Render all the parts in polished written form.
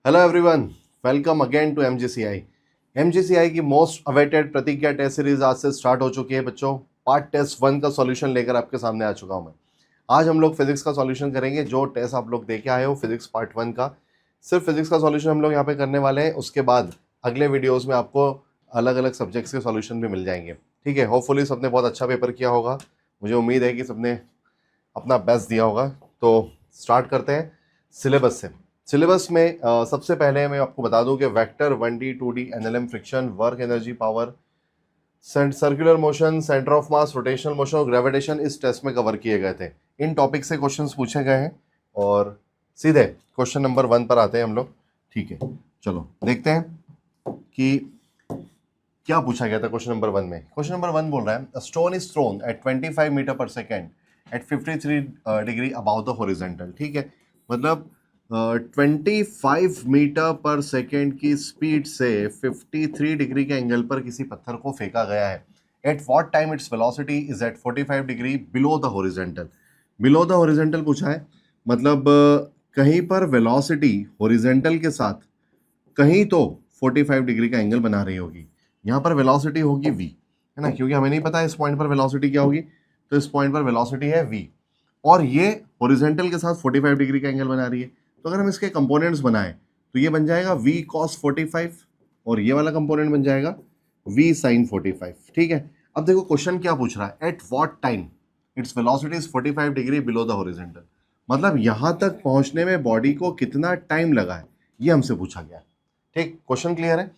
Hello everyone, welcome again to MGCI. MGCI की most awaited Pratigya test series आज से start हो चुकी है बच्चों। पार्ट टेस्ट 1 का सॉल्यूशन लेकर आपके सामने आ चुका हूं मैं। आज हम लोग फिजिक्स का सॉल्यूशन करेंगे। जो टेस्ट आप लोग देखे आए हो फिजिक्स पार्ट 1 का, सिर्फ फिजिक्स का सॉल्यूशन हम लोग यहाँ पे करने वाले हैं। उसके बाद अगले वीडियोज़ में आपको अलग अलग सब्जेक्ट्स के सॉल्यूशन भी मिल जाएंगे। ठीक है, होपफुली सबने बहुत अच्छा पेपर किया होगा। मुझे उम्मीद है कि सबने अपना बेस्ट दिया होगा। तो स्टार्ट करते हैं सिलेबस से। सिलेबस में सबसे पहले मैं आपको बता दूं कि vector 1D 2D NLM friction work energy power circular motion centre of mass rotational motion और ग्रेविटेशन इस टेस्ट में कवर किए गए थे। इन टॉपिक से क्वेश्चंस पूछे गए हैं और सीधे क्वेश्चन नंबर 1 पर आते हैं हम लोग। ठीक है, चलो देखते हैं कि क्या पूछा गया था क्वेश्चन नंबर 1 में। क्वेश्चन नंबर 1 बोल रहा है stone is thrown at 25 metre per second at 53 degree about the horizontal. ठीक है, मतलब 25 मीटर पर सेकेंड की स्पीड से 53 डिग्री के एंगल पर किसी पत्थर को फेंका गया है। At what time its velocity is at 45 degree below the horizontal. Below the horizontal पूछा है, मतलब कहीं पर वेलोसिटी हॉरिजॉन्टल के साथ कहीं तो 45 डिग्री का एंगल बना रही होगी। यहाँ पर वेलोसिटी होगी v, है ना, क्योंकि हमें नहीं पता इस पॉइंट पर वेलोसिटी क्या होगी। तो इस पॉइंट पर वेलोसिटी है v और ये हॉरिजॉन्टल के साथ 45 डिग्री का एंगल बना रही है। तो अगर हम इसके कंपोनेंट्स बनाएं तो ये बन जाएगा v cos 45 और ये वाला कंपोनेंट बन जाएगा v sin 45। ठीक है, अब देखो क्वेश्चन क्या पूछ रहा है, at what time its velocity is 45 degree below the horizontal. मतलब यहां तक पहुंचने में बॉडी को कितना टाइम लगा है, ये हमसे पूछा गया। ठीक, क्वेश्चन क्लियर है।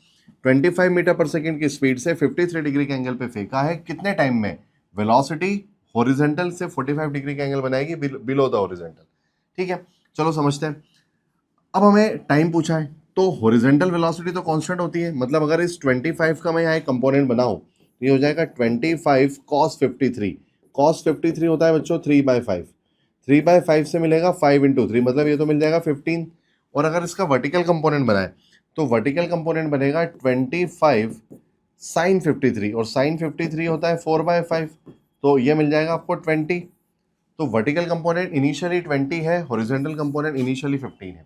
25 मीटर पर सेकेंड की स्पीड से 53 डिग्री के एंगल पे फेंका है, कितने टाइम में वेलोसिटी हॉरिजॉन्टल से 45 डिग्री का एंगल बनाएगी बिलो द हॉरिजॉन्टल। ठीक है, चलो समझते हैं। अब हमें टाइम पूछा है तो हॉरिजॉन्टल वेलोसिटी तो कांस्टेंट होती है, मतलब अगर इस 25 का मैं यहाँ एक कंपोनेंट बनाऊं तो ये हो जाएगा 25 cos 53। cos 53 होता है बच्चों 3/5। 3/5 से मिलेगा 5 × 3, मतलब ये तो मिल जाएगा 15। और अगर इसका वर्टिकल कंपोनेंट बनाए तो वर्टिकल कंपोनेंट बनेगा 25 sin 53 और sin 53 होता है 4/5, तो ये मिल जाएगा आपको 20। तो वर्टिकल कंपोनेंट इनिशियली 20 है, हॉरिजॉन्टल कंपोनेंट इनिशियली 15 है।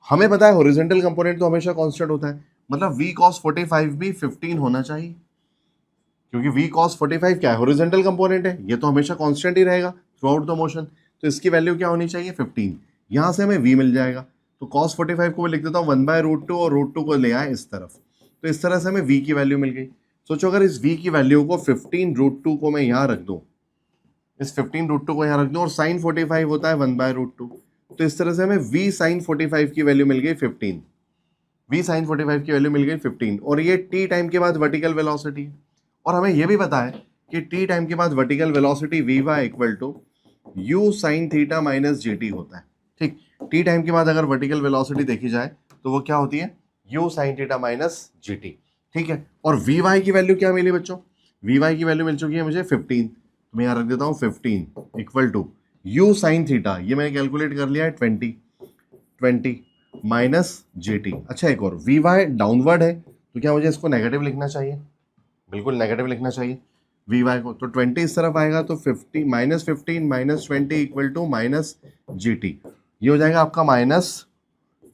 हमें पता है हॉरिजॉन्टल कंपोनेंट तो हमेशा कांस्टेंट होता है, मतलब v cos 45 भी 15 होना चाहिए, क्योंकि v cos 45 क्या है, हॉरिजॉन्टल कंपोनेंट है, ये तो हमेशा कांस्टेंट ही रहेगा थ्रू आउट द मोशन। तो इसकी वैल्यू क्या होनी चाहिए, 15। यहां से हमें v मिल जाएगा, तो cos 45 को मैं लिख देता हूँ 1/√2 और √2 को ले आए इस तरफ, तो इस तरह से हमें v की वैल्यू मिल गई। सोचो अगर इस v की वैल्यू को 15√2 को मैं यहाँ रख दूँ, इस 15√2 को यहाँ रख दूँ और sin 45 होता है 1/√2, तो इस तरह से हमें v sin 45 की वैल्यू मिल गई 15। v sin 45 की वैल्यू मिल गई 15 और ये t टाइम के बाद वर्टिकल वेलोसिटी है। और हमें यह भी पता है कि t टाइम के बाद vertical velocity vy equal to u sin theta minus gt होता है। ठीक, t टाइम के बाद अगर वर्टिकल वेलोसिटी देखी जाए तो वो क्या होती है, u sin theta minus gt। ठीक है, और vy की वैल्यू क्या मिली बच्चों, vy की वैल्यू मिल चुकी है मुझे 15, तो मैं यहाँ रख देता हूँ 15 equal to u sin theta, ये मैंने कैलकुलेट कर लिया है 20 माइनस gt। अच्छा, एक और vy डाउनवर्ड है तो क्या मुझे इसको नेगेटिव लिखना चाहिए, बिल्कुल नेगेटिव लिखना चाहिए vy को। तो 20 इस तरफ आएगा तो 50 minus 15 minus 20 equal to minus gt, ये हो जाएगा आपका minus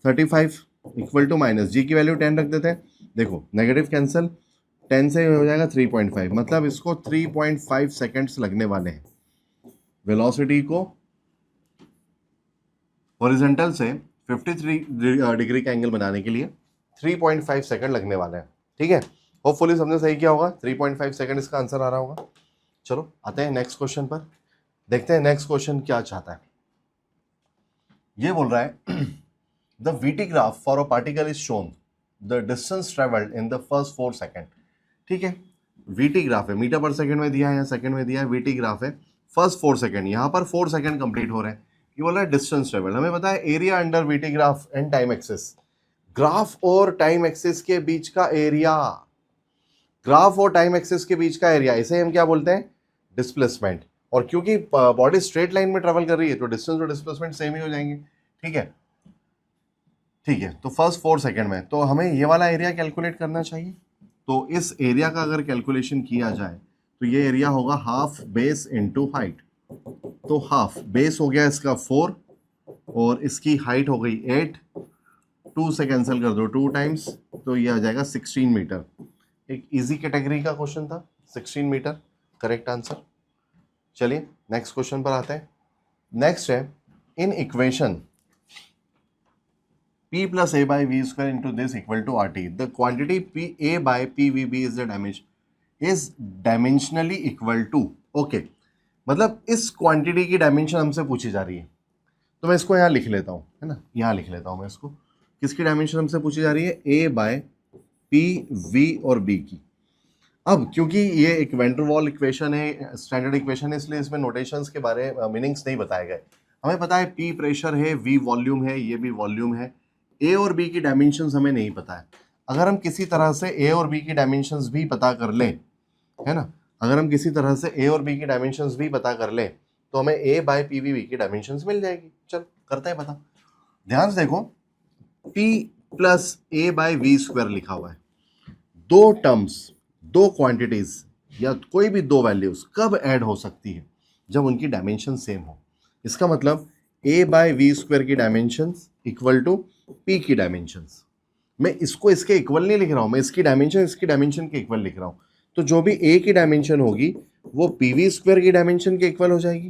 35 equal to minus g की वैल्यू 10 रख देते हैं। देखो नेगेटिव कैंसिल, 10 से हो जाएगा 3.5, मतलब इसको 3.5 सेकेंड्स लगने वाले हैं वेलोसिटी को हॉरिजॉन्टल से 53 डिग्री का एंगल बनाने के लिए 3.5 सेकंड लगने वाले हैं। ठीक है, होपफुली सबने सही किया होगा, 3.5 सेकंड इसका आंसर आ रहा होगा। चलो आते हैं नेक्स्ट क्वेश्चन पर, देखते हैं नेक्स्ट क्वेश्चन क्या चाहता है। ये बोल रहा है the VT graph for a particle is shown the distance travelled in the first 4 second. ठीक है, VT ग्राफ है, मीटर पर सेकंड में दिया है या सेकंड में दिया है, VT ग्राफ है फर्स्ट 4 सेकंड, यहाँ पर 4 सेकंड कंप्लीट हो रहे हैं। ये बोल रहा है डिस्टेंस ट्रेवल, हमें पता है area under VT graph and time axis, graph और टाइम एक्सिस के बीच का एरिया, ग्राफ और टाइम एक्सिस के बीच का एरिया, इसे हम क्या बोलते हैं, डिस्प्लेसमेंट। और क्योंकि बॉडी स्ट्रेट लाइन में ट्रेवल कर रही है तो डिस्टेंस और डिस्प्लेसमेंट सेम ही हो जाएंगे। ठीक है, ठीक है, तो फर्स्ट 4 सेकंड में तो हमें ये वाला एरिया कैलकुलेट करना चाहिए। तो इस एरिया का अगर कैलकुलेशन किया जाए तो ये एरिया होगा हाफ बेस इनटू हाइट। तो हाफ बेस हो गया इसका 4 और इसकी हाइट हो गई 8 2 से कैंसिल कर दो 2 टाइम्स, तो ये आ जाएगा 16 मीटर। एक इजी कैटेगरी का क्वेश्चन था, 16 मीटर करेक्ट आंसर। चलिए नेक्स्ट क्वेश्चन पर आते हैं। नेक्स्ट है, in equation P plus A by V square into this equal to RT. The quantity P A by PVB is the dimensionally equal to. Okay. मतलब इस quantity की dimension हमसे पूछी जा रही है, तो मैं इसको यहाँ लिख लेता हूँ, है ना, यहाँ लिख लेता हूँ मैं इसको। किसकी डायमेंशन हमसे पूछी जा रही है? A बाय P, V और B की। अब क्योंकि ये एक वैन डर वाल इक्वेशन है, स्टैंडर्ड इक्वेशन है, इसलिए इसमें नोटेशंस के बारे में मीनिंग्स नहीं बताए गए। हमें पता है P प्रेशर है, V वॉल्यूम है, ये भी वॉल्यूम है। A और B की डायमेंशंस हमें नहीं पता है। अगर हम किसी तरह से A और B की डायमेंशंस भी पता कर लें, है ना, अगर हम किसी तरह से A और B की डायमेंशंस भी पता कर लें तो हमें A बाय PVB की डायमेंशंस मिल जाएगी। चल करते हैं पता। ध्यान से देखो, P plus A by V square लिखा हुआ है। दो टर्म्स, दो क्वांटिटीज या कोई भी दो वैल्यूज कब ऐड हो सकती है? जब उनकी डायमेंशन सेम हो। इसका मतलब A बाय V स्क्वायर की डायमेंशंस इक्वल टू P की डायमेंशंस। मैं इसको इसके इक्वल नहीं लिख रहा हूं, मैं इसकी डायमेंशन के इक्वल लिख रहा हूं। तो जो भी A की डायमेंशन होगी वो PV स्क्वायर की डायमेंशन के इक्वल हो जाएगी।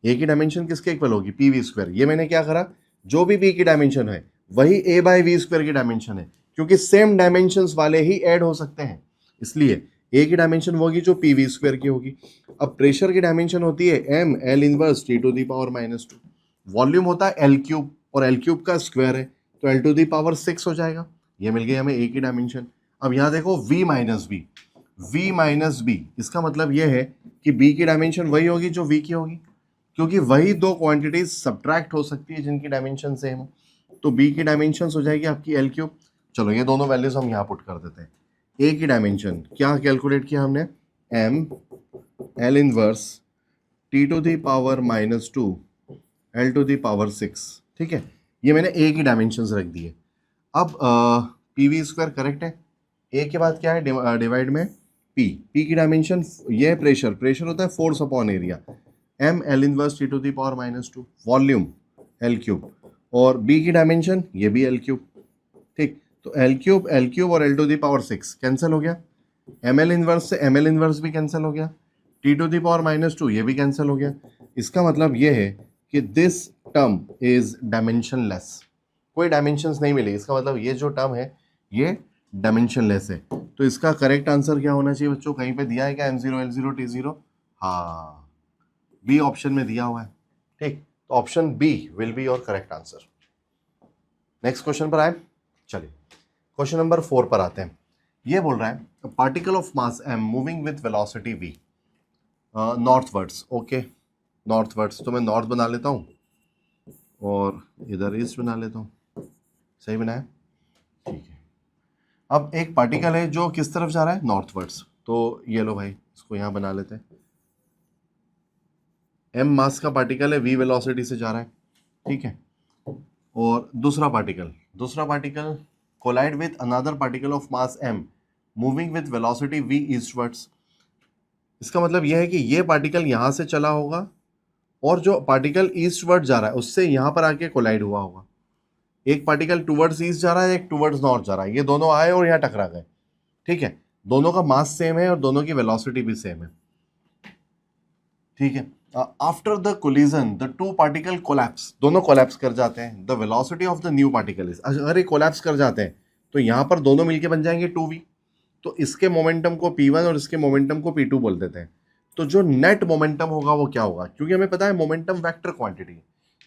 A की डायमेंशन किसके इक्वल होगी? PV square. ये मैंने क्या करा, जो भी P की डायमेंशन है वही A बाय V स्क्वायर की डायमेंशन है, क्योंकि सेम डायमेंशंस वाले ही ऐड हो सकते हैं। इसलिए A की डायमेंशन होगी जो PV स्क्वायर की होगी। अब प्रेशर की डायमेंशन होती है M L inverse T to the power -2। Volume होता है L क्यूब, और L क्यूब का स्क्वायर है तो L टू दी पावर 6 हो जाएगा। ये मिल गई हमें A की डायमेंशन। अब यहाँ देखो V माइनस बी, इसका मतलब ये है कि B की डायमेंशन वही होगी जो V की होगी, क्योंकि वही दो क्वांटिटीज सब्ट्रैक्ट हो सकती है जिनकी डायमेंशन सेम हो। तो B की डायमेंशन हो जाएगी आपकी L क्यूब। चलो ये दोनों वैल्यूज हम यहाँ पुट कर देते हैं। A की डायमेंशन क्या कैलकुलेट किया हमने? M L inverse T to the power -2 L to the power 6। ठीक है, ये मैंने A की डायमेंशंस रख दिए। अब PV स्क्वायर करेक्ट है। A के बाद क्या है? डिवाइड में P की डायमेंशन, ये है प्रेशर होता है force upon area. M L inverse T to the power -2, volume L cube, और B की डायमेंशन ये भी L क्यूब। ठीक, तो L क्यूब और L to the power 6 cancel हो गया। ML इनवर्स से ML इनवर्स भी कैंसिल हो गया। T टू दी पावर -2 ये भी कैंसिल हो गया। इसका मतलब ये है कि दिस टर्म इज डायमेंशनलेस, कोई डायमेंशंस नहीं मिलेगी। इसका मतलब ये जो टर्म है ये डायमेंशनलेस है। तो इसका करेक्ट आंसर क्या होना चाहिए बच्चों? कहीं पे दिया है क्या? M0 L0 T0? हाँ, बी ऑप्शन में दिया हुआ है। ठीक, तो option B will be your correct answer. Next question पर आए। चलिए क्वेश्चन नंबर 4 पर आते हैं। ये बोल रहा है particle of mass m moving with velocity v northwards. Okay, northwards, तो मैं नॉर्थ बना लेता हूँ और इधर ईस्ट बना लेता हूँ। सही बनाया? ठीक है। अब एक पार्टिकल है जो किस तरफ जा रहा है? नॉर्थवर्ड्स। तो ये लो भाई, इसको यहाँ बना लेते हैं। m मास का पार्टिकल है, v वेलोसिटी से जा रहा है। ठीक है, और दूसरा particle collide with another particle of mass m moving with velocity v eastwards. इसका मतलब यह है कि ये पार्टिकल यहाँ से चला होगा और जो पार्टिकल ईस्टवर्ड जा रहा है उससे यहाँ पर आके कोलाइड हुआ होगा। एक पार्टिकल टुवर्ड्स ईस्ट जा रहा है, एक टुवर्ड्स नॉर्थ जा रहा है। ये दोनों आए और यहाँ टकरा गए। ठीक है, दोनों का मास सेम है और दोनों की वेलोसिटी भी सेम है। ठीक है, after the collision the two particle collapse, दोनों कोलैप्स कर जाते हैं। The velocity of the new particle is, अगर ये कोलैप्स कर जाते हैं तो यहाँ पर दोनों मिलके बन जाएंगे 2v। तो इसके मोमेंटम को P1 और इसके मोमेंटम को P2 बोल देते हैं। तो जो नेट मोमेंटम होगा वो क्या होगा? क्योंकि हमें पता है मोमेंटम वेक्टर क्वांटिटी,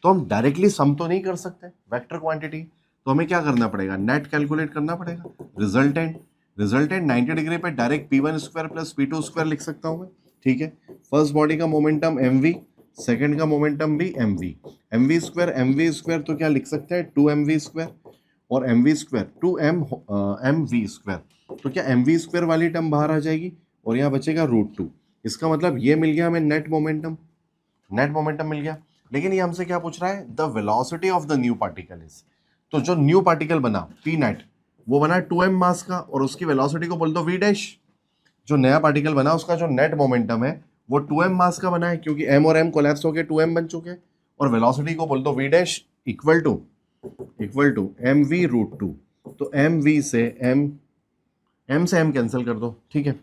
तो हम डायरेक्टली सम तो नहीं कर सकते वेक्टर क्वांटिटी, तो हमें क्या करना पड़ेगा? नेट कैलकुलेट करना पड़ेगा। रिजल्टेंट 90 डिग्री पे direct P1 square plus P2 square लिख सकता हूँ मैं। ठीक है, फर्स्ट बॉडी का मोमेंटम mv, सेकेंड का मोमेंटम भी mv स्क्वायर, तो क्या लिख सकते हैं? 2mv स्क्वायर, और mv स्क्वायर 2mv स्क्वायर, तो क्या mv स्क्वायर वाली टर्म बाहर आ जाएगी और यहाँ बचेगा √2। इसका मतलब ये मिल गया हमें नेट मोमेंटम मिल गया। लेकिन ये हमसे क्या पूछ रहा है? The velocity of the new particle is, तो जो न्यू पार्टिकल बना पी नेट वो बना 2m मास का और उसकी वेलोसिटी को बोल दो v डैश। जो नया पार्टिकल बना उसका जो नेट मोमेंटम है वो 2m मास का बना है, क्योंकि m और m कोलैप्स होके 2m बन चुके हैं, और वेलोसिटी को बोल दो v dash equal to equal to M V root two. तो एम वी से एम से एम कैंसिल कर दो, ठीक है,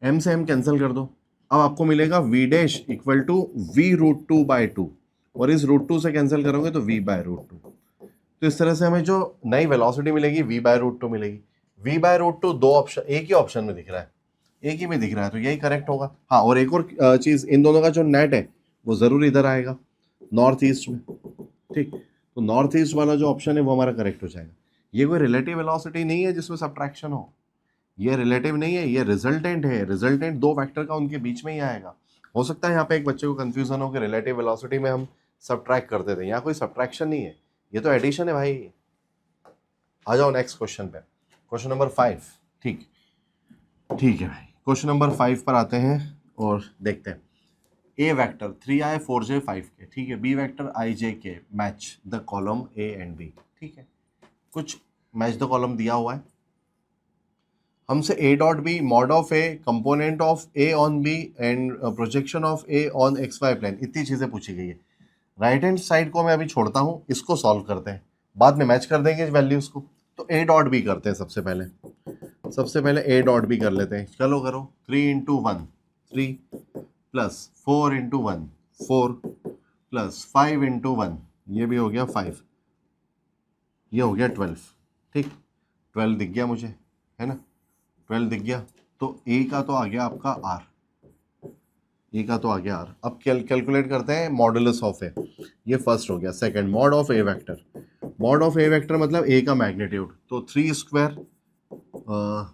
एम से एम कैंसिल कर दो। अब आपको मिलेगा V dash equal to V root two by two, और इस रूट टू से कैंसिल करोगे तो वी बाय रूट टू। तो इस तरह से हमें जो नई वेलोसिटी मिलेगी वी बाय रूट टू मिलेगी। वी बाय रूट टू दो ऑप्शन, एक ही ऑप्शन में दिख रहा है, एक ही में दिख रहा है, तो यही करेक्ट होगा। हाँ, और एक और चीज, इन दोनों का जो नेट है वो जरूर इधर आएगा, नॉर्थ ईस्ट में, ठीक। तो नॉर्थ ईस्ट वाला जो ऑप्शन है वो हमारा करेक्ट हो जाएगा। ये कोई रिलेटिव वेलोसिटी नहीं है जिसमें सब्ट्रैक्शन हो, ये रिलेटिव नहीं है, ये रिजल्टेंट है। रिजल्टेंट दो वेक्टर का उनके बीच में ही आएगा। हो सकता है यहाँ पे एक बच्चे को कंफ्यूजन हो कि रिलेटिव वेलोसिटी में हम सब्ट्रैक्ट करते थे, यहाँ कोई सब्ट्रैक्शन नहीं है, ये तो एडिशन है भाई। आ जाओ नेक्स्ट क्वेश्चन पे, क्वेश्चन नंबर 5। ठीक ठीक है भाई, क्वेश्चन नंबर 5 पर आते हैं और देखते हैं। ए वेक्टर 3i 4j 5k, ठीक है, B vector ijk, match the column A and B, ठीक है। कुछ मैच द कॉलम दिया हुआ है हमसे, A dot B mod of A, component of A on B and projection of A on X Y plane, इतनी चीजें पूछी गई है। राइट हैंड साइड को मैं अभी छोड़ता हूँ, इसको सॉल्व करते हैं, बाद में मैच कर देंगे वैल्यूज को। तो ए डॉट बी करते हैं सबसे पहले ए डॉट बी कर लेते हैं। चलो करो, 3 into 1 3 plus 4 into 1 4 plus 5 into 1, ये भी हो गया 5, ये हो गया 12, ठीक। 12 दिख गया मुझे, है ना, 12 दिख गया। तो ए का तो आ गया आपका आर, ए का तो आ गया आर। अब कैलकुलेट करते हैं मॉडुलस ऑफ ए, ये फर्स्ट हो गया। Second, mod of A vector, mod of A vector मतलब ए का मैग्नीट्यूड, तो 3 स्क्वायर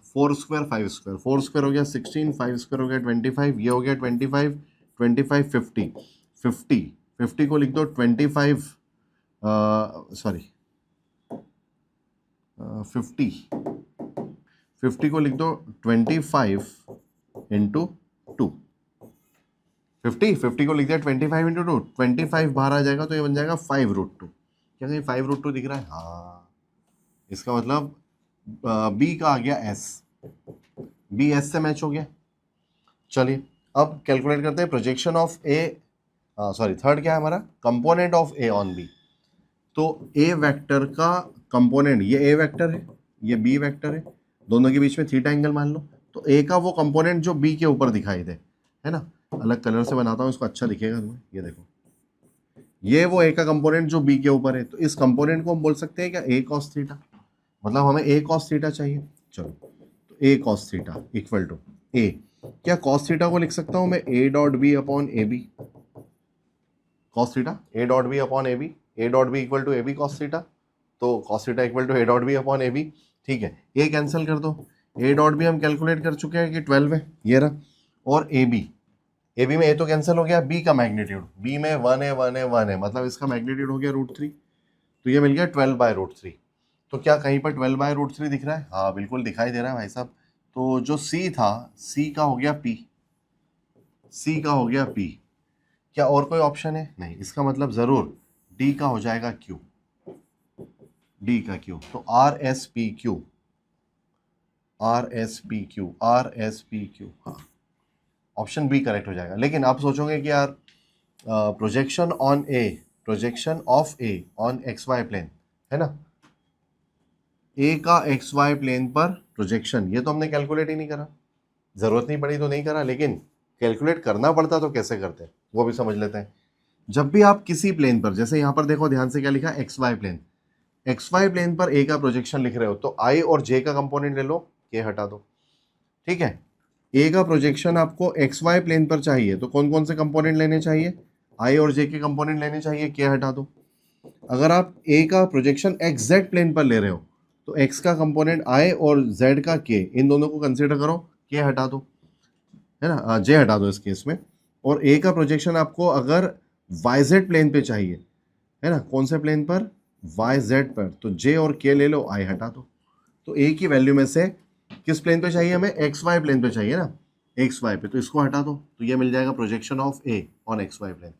4 स्क्वायर 5 स्क्वायर, 4 स्क्वायर हो गया 16, 5 स्क्वायर हो गया 25, ये हो गया 25 25 50 50 50 को लिख दो 25 सॉरी 50 को लिख दो 25 इंटू 2, 50 को लिख दिया 25 इंटू 2, 25 बाहर आ जाएगा तो ये बन जाएगा 5 रूट 2। क्या कहीं 5 रूट 2 दिख रहा है? हाँ, इसका मतलब बी का आ गया एस, बी एस से मैच हो गया। चलिए अब कैलकुलेट करते हैं projection of A, sorry third क्या है हमारा, component of A on B. तो ए वेक्टर का कंपोनेंट, ये ए वेक्टर है, ये बी वेक्टर है, दोनों के बीच में थीटा एंगल मान लो। तो ए का वो कंपोनेंट जो बी के ऊपर दिखाई दे, है ना, अलग कलर से बनाता हूँ इसको, अच्छा दिखेगा तुम्हें, ये देखो, ये वो ए का कंपोनेंट जो बी के ऊपर है। तो इस कंपोनेंट को हम बोल सकते हैं क्या, ए कॉस थीटा, मतलब हमें ए कॉस थीटा चाहिए। चलो, तो A cos theta equal to A, क्या कॉस थीटा को लिख सकता हूं मैं A dot B upon A B, cos theta A dot B upon A B, A dot B equal to A B cos theta, तो cos theta equal to A dot B upon A B, ठीक है। A cancel कर दो, A dot B हम calculate कर चुके हैं कि 12 है, ये रहा, और ए बी में ए तो कैंसिल हो गया, बी का मैग्नीट्यूड, बी में 1 है 1 है 1 है, मतलब इसका मैग्नीट्यूड हो गया √3, तो ये मिल गया 12 बाय √3। तो क्या कहीं पर 12 बाय √3 दिख रहा है? हाँ बिल्कुल दिखाई दे रहा है भाई साहब। तो जो सी था, सी का हो गया पी, सी का हो गया पी। क्या और कोई ऑप्शन है? नहीं, इसका मतलब जरूर डी का हो जाएगा क्यू, डी का क्यू। तो R S P Q, R S P Q, R S P Q, हाँ ऑप्शन बी करेक्ट हो जाएगा। लेकिन आप सोचोगे कि यार projection on A, projection of A on X Y plane, है ना, ए का एक्स वाई प्लेन पर प्रोजेक्शन, ये तो हमने कैलकुलेट ही नहीं करा, जरूरत नहीं पड़ी तो नहीं करा, लेकिन कैलकुलेट करना पड़ता तो कैसे करते हैं वो भी समझ लेते हैं। जब भी आप किसी प्लेन पर, जैसे यहाँ पर देखो ध्यान से क्या लिखा, X Y plane, X Y plane पर ए का प्रोजेक्शन लिख रहे हो तो आई और जे का कंपोनेंट ले लो, के हटा दो, ठीक है। ए का प्रोजेक्शन आपको एक्स वाई प्लेन पर चाहिए तो कौन कौन से कंपोनेंट लेने चाहिए, आई और जे के कंपोनेंट लेने चाहिए, के हटा दो। अगर आप ए का प्रोजेक्शन एक्स जेड प्लेन पर ले रहे हो तो एक्स का कंपोनेंट आई और जेड का के, इन दोनों को कंसिडर करो, के हटा दो, है ना, जे हटा दो इस केस में। और ए का प्रोजेक्शन आपको अगर वाई जेड प्लेन पे चाहिए, है ना, कौन से प्लेन पर, वाई जेड पर, तो जे और के ले लो, आई हटा दो। तो ए की वैल्यू में से किस प्लेन पे चाहिए हमें, एक्स वाई प्लेन पे चाहिए ना, एक्स वाई पे, तो इसको हटा दो, तो ये मिल जाएगा projection of A on X Y plane,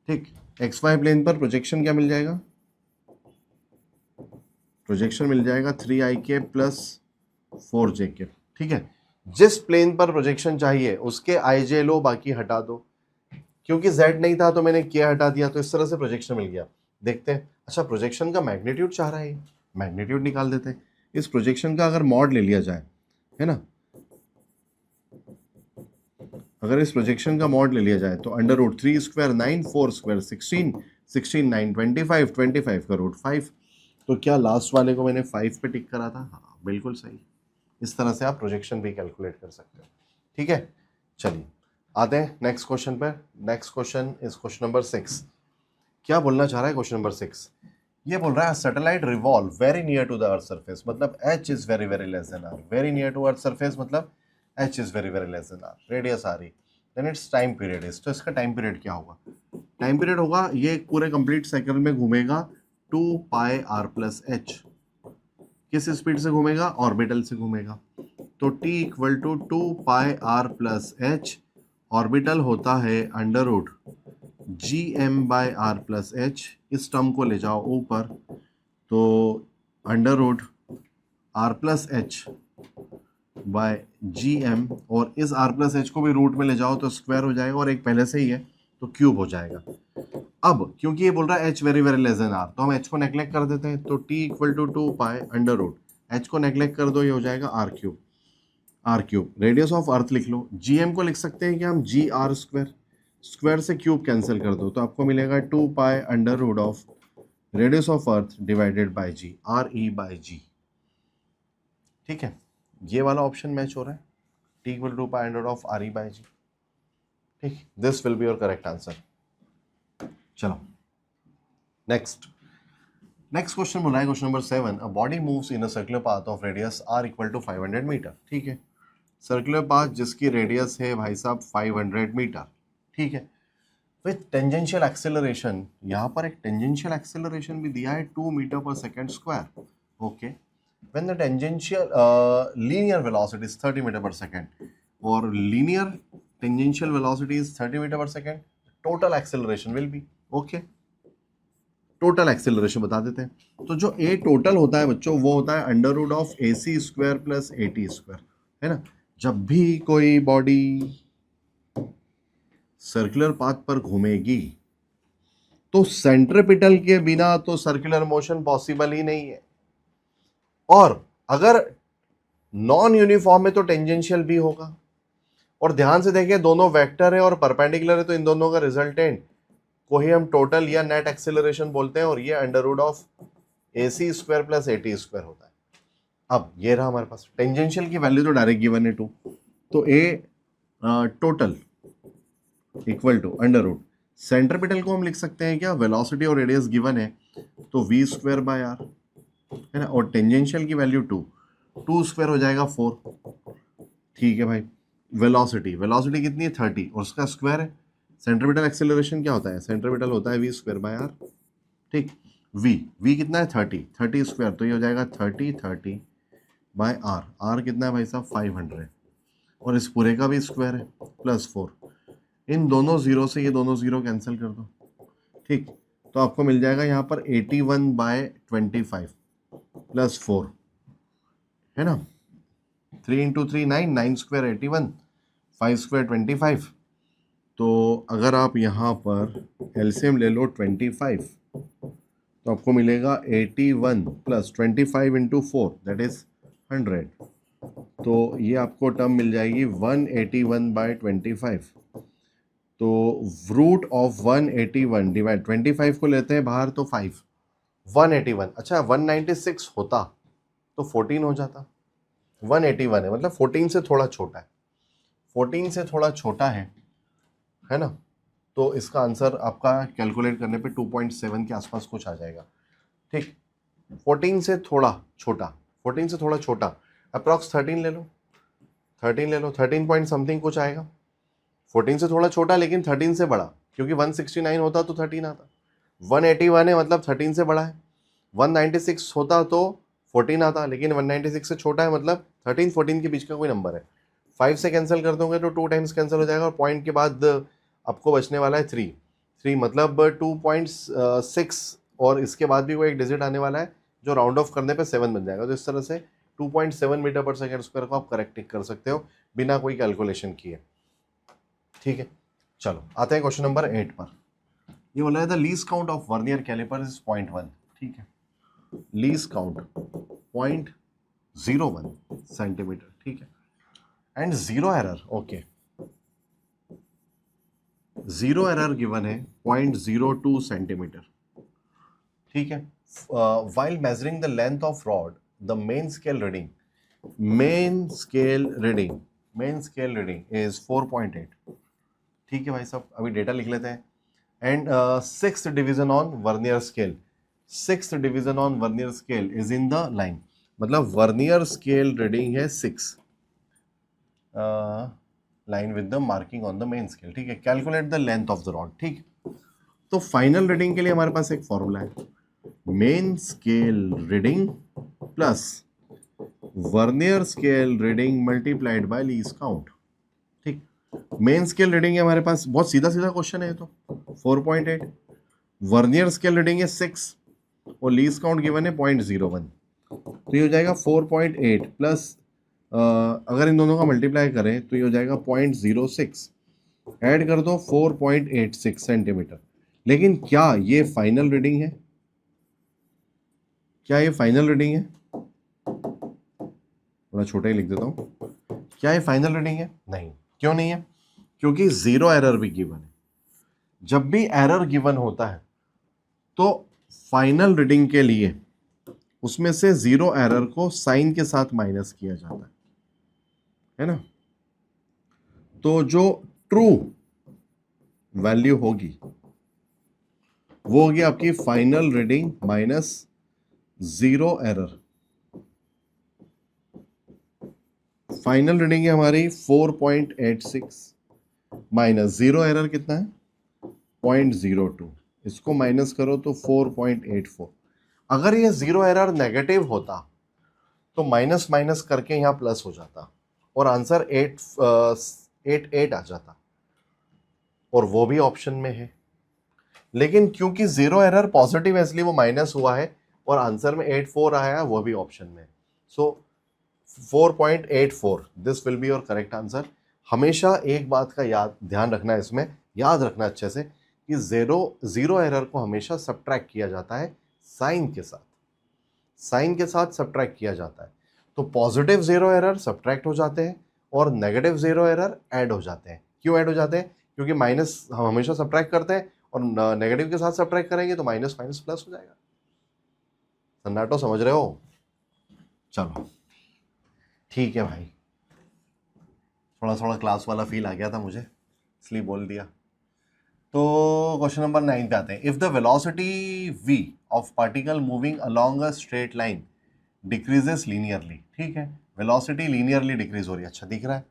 ठीक। एक्स वाई प्लेन पर प्रोजेक्शन क्या मिल जाएगा, प्रोजेक्शन मिल जाएगा 3ik प्लस 4jk, ठीक है। जिस प्लेन पर प्रोजेक्शन चाहिए उसके आई जे लो, बाकी हटा दो। क्योंकि z नहीं था तो मैंने k हटा दिया, तो इस तरह से प्रोजेक्शन मिल गया। देखते हैं अच्छा, प्रोजेक्शन का मैग्नीट्यूड चाह रहा है, मैग्नीट्यूड निकाल देते हैं। इस प्रोजेक्शन का अगर मॉड ले लिया जाए, है ना, अगर इस प्रोजेक्शन का मॉड ले लिया जाए तो अंडर रूट 3 स्क्वायर 9, 4 स्क्वायर 16, 16 9 25, 25 का रूट 5। तो क्या लास्ट वाले को मैंने 5 पे टिक करा था? हाँ बिल्कुल सही। इस तरह से आप प्रोजेक्शन भी कैलकुलेट कर सकते हो। ठीक है, चलिए आते हैं नेक्स्ट क्वेश्चन पर। Next question is question number 6। क्या बोलना चाह रहा है क्वेश्चन नंबर 6? ये बोल रहा है satellite revolve very near to the earth surface, मतलब h is very very less than r। Very near to earth surface मतलब h is very very less than r, radius r, then its time period is. तो इसका time period क्या होगा? Time period होगा, ये पूरे complete cycle में घूमेगा 2 पाई r प्लस h। किस स्पीड से घूमेगा? ऑर्बिटल से घूमेगा। तो t equal to 2 pi r plus h, orbital होता है under root G M by R plus H. इस टर्म को ले जाओ ऊपर, तो under root R plus H by G M, और इस आर प्लस एच को भी रूट में ले जाओ तो स्क्वायर हो जाएगा, और एक पहले से ही है तो क्यूब हो जाएगा। अब क्योंकि ये बोल रहा है H very very less than R, तो हम एच को नेग्लेक्ट कर देते हैं। तो T equal to 2 pi under root, H को नेग्लेक्ट कर दो, ये हो जाएगा R cube. R cube radius of earth लिख लो। जी एम को लिख सकते हैं कि हम जी आर स्क्वायर, स्क्वायर से क्यूब कैंसिल कर दो तो आपको मिलेगा 2 pi under root of radius of earth divided by G, R E by G. ठीक है, ये वाला ऑप्शन मैच हो रहा है, T equal to pi under root of R E by G. ठीक, this will be your correct answer. चलो next question बोला है question number 7। A body moves in a circular path of radius R equal to 500 metre. ठीक है, circular path जिसकी radius है भाई साहब 500 मीटर। ठीक है, विथ टेंजेंशियल एक्सेलरेशन, यहाँ पर एक टेंजेंशियल एक्सेलरेशन भी दिया है 2 metre per second square. Okay, when the tangential linear velocity is 30 metre per second, और linear tangential velocity is 30 metre per second, total acceleration will be, okay, total acceleration बता देते हैं। तो जो ए टोटल होता है बच्चों, वो होता है under root of A C square plus A T square, है ना। जब भी कोई बॉडी सर्कुलर पाथ पर घूमेगी तो सेंट्रीपिटल के बिना तो सर्कुलर मोशन पॉसिबल ही नहीं है, और अगर नॉन यूनिफॉर्म है तो टेंजेंशियल भी होगा। और ध्यान से देखिए, दोनों वेक्टर है और परपेंडिकुलर है, तो इन दोनों का रिजल्टेंट को ही हम टोटल या नेट एक्सेलरेशन बोलते हैं, और ये under root of A C square plus A T square होता है। अब ये रहा हमारे पास टेंजेंशियल की वैल्यू तो डायरेक्ट गिवन है 2, तो A total equal to under root, centripetal को हम लिख सकते हैं क्या, वेलोसिटी और रेडियस गिवन है तो वी स्क्वायर बाय आर, है ना, और टेंजेंशियल की वैल्यू 2 स्क्वायर हो जाएगा 4। ठीक है भाई, वेलोसिटी कितनी है 30, और उसका स्क्वायर है। सेंट्रीपिटल एक्सेलरेशन क्या होता है, सेंट्रीपिटल होता है वी स्क्वायर बाय आर। ठीक, वी कितना है 30 स्क्वायर, तो ये हो जाएगा 30 बाय आर कितना है भाई साहब 500, और इस पूरे का भी स्क्वायर है प्लस 4। इन दोनों जीरो से ये दोनों जीरो कैंसिल कर दो। ठीक, तो आपको मिल जाएगा यहाँ पर 81 बाय 25 प्लस 4, है ना, 3 इंटू 3 9, 9 स्क्वायर 81, 5 स्क्वायर 25। तो अगर आप यहाँ पर एलसीएम ले लो 25, तो आपको मिलेगा 81 प्लस 25 इंटू 4 दैट इज 100। तो ये आपको टर्म मिल जाएगी 181 बाय 25। तो रूट ऑफ 181 डिवाइड 25 को लेते हैं बाहर तो 5, 181, अच्छा 196 होता तो 14 हो जाता, 181 है मतलब 14 से थोड़ा छोटा है, 14 से थोड़ा छोटा है ना। तो इसका आंसर आपका कैलकुलेट करने पे 2.7 के आसपास कुछ आ जाएगा। ठीक, 14 से थोड़ा छोटा अप्रॉक्स 13 ले लो, 13 पॉइंट समथिंग कुछ आएगा। 14 से थोड़ा छोटा लेकिन 13 से बड़ा, क्योंकि 169 होता तो 13 आता, 181 है मतलब 13 से बड़ा है, 196 होता तो 14 आता, लेकिन 196 से छोटा है मतलब 13 14 के बीच का कोई नंबर है। 5 से कैंसिल कर दोगे तो 2 टाइम्स कैंसिल हो जाएगा, और पॉइंट के बाद आपको बचने वाला है 3 मतलब 2.6, और इसके बाद भी कोई एक डिजिट आने वाला है जो राउंड ऑफ करने पे 7 बन जाएगा। तो इस तरह से 2.7 मीटर पर सेकेंड स्क्वायर को आप करेक्ट कर सकते हो बिना कोई कैलकुलेशन किए। ठीक है, चलो आते हैं क्वेश्चन नंबर 8 पर। ये बोला है the least count of vernier caliper is 0.1, ठीक है, लीस्ट काउंट 0.01 सेंटीमीटर, ठीक है, and zero error, okay, zero error given है 0.02 सेंटीमीटर, ठीक है। While measuring the length of rod the main scale reading is 4.8, ठीक है भाई साहब, अभी डेटा लिख लेते हैं। And sixth division on vernier scale is in the line, मतलब वर्नियर स्केल रीडिंग है 6, line with the marking on the main scale, ठीक है। Calculate the length of the rod, ठीक। तो फाइनल रीडिंग के लिए हमारे पास एक फॉर्मूला है, main scale reading plus vernier scale reading multiplied by least count, ठीक। मेन स्केल रीडिंग है हमारे पास, बहुत सीधा सीधा क्वेश्चन है तो 4.8, वर्नियर स्केल रीडिंग है 6 और लीस्ट काउंट गिवन है 0.01, तो ये हो जाएगा 4.8 प्लस अगर इन दोनों का मल्टीप्लाई करें तो ये हो जाएगा 0.06, ऐड कर दो 4.86 सेंटीमीटर। लेकिन क्या ये फाइनल रीडिंग है? क्या ये फाइनल रीडिंग है? थोड़ा छोटा ही लिख देता हूं, क्या ये फाइनल रीडिंग है? नहीं। क्यों नहीं है? क्योंकि जीरो एरर भी गिवन है। जब भी एरर गिवन होता है तो फाइनल रीडिंग के लिए उसमें से जीरो एरर को साइन के साथ माइनस किया जाता है ना। तो जो ट्रू वैल्यू होगी वो होगी आपकी final reading minus zero error. Final reading है हमारी 4.86 माइनस जीरो एरर कितना है 0.02, इसको माइनस करो तो 4.84। अगर ये जीरो एरर नेगेटिव होता तो माइनस माइनस करके यहां प्लस हो जाता और आंसर 888 आ जाता, और वो भी ऑप्शन में है। लेकिन क्योंकि जीरो एरर पॉजिटिव है इसलिए वो माइनस हुआ है और आंसर में 84 आया, वो भी ऑप्शन में। सो 4.84 this will be your correct answer. हमेशा एक बात का ध्यान रखना है, इसमें याद रखना अच्छे से कि जीरो एरर को हमेशा सब्ट्रैक्ट किया जाता है साइन के साथ सब्ट्रैक्ट किया जाता है। तो पॉजिटिव जीरो एरर सब्ट्रैक्ट हो जाते हैं और नेगेटिव जीरो एरर ऐड हो जाते हैं। क्यों ऐड हो जाते हैं? क्योंकि माइनस हम हमेशा सब्ट्रैक्ट करते हैं और नेगेटिव के साथ सब्ट्रैक्ट करेंगे तो माइनस माइनस प्लस हो जाएगा। सन्नाटो समझ रहे हो? चलो ठीक है भाई, थोड़ा थोड़ा क्लास वाला फील आ गया था मुझे इसलिए बोल दिया। तो क्वेश्चन नंबर 9 पे आते हैं। If the velocity v of particle moving along a straight line decreases linearly, ठीक है, वेलोसिटी लीनियरली डिक्रीज हो रही है, अच्छा दिख रहा है।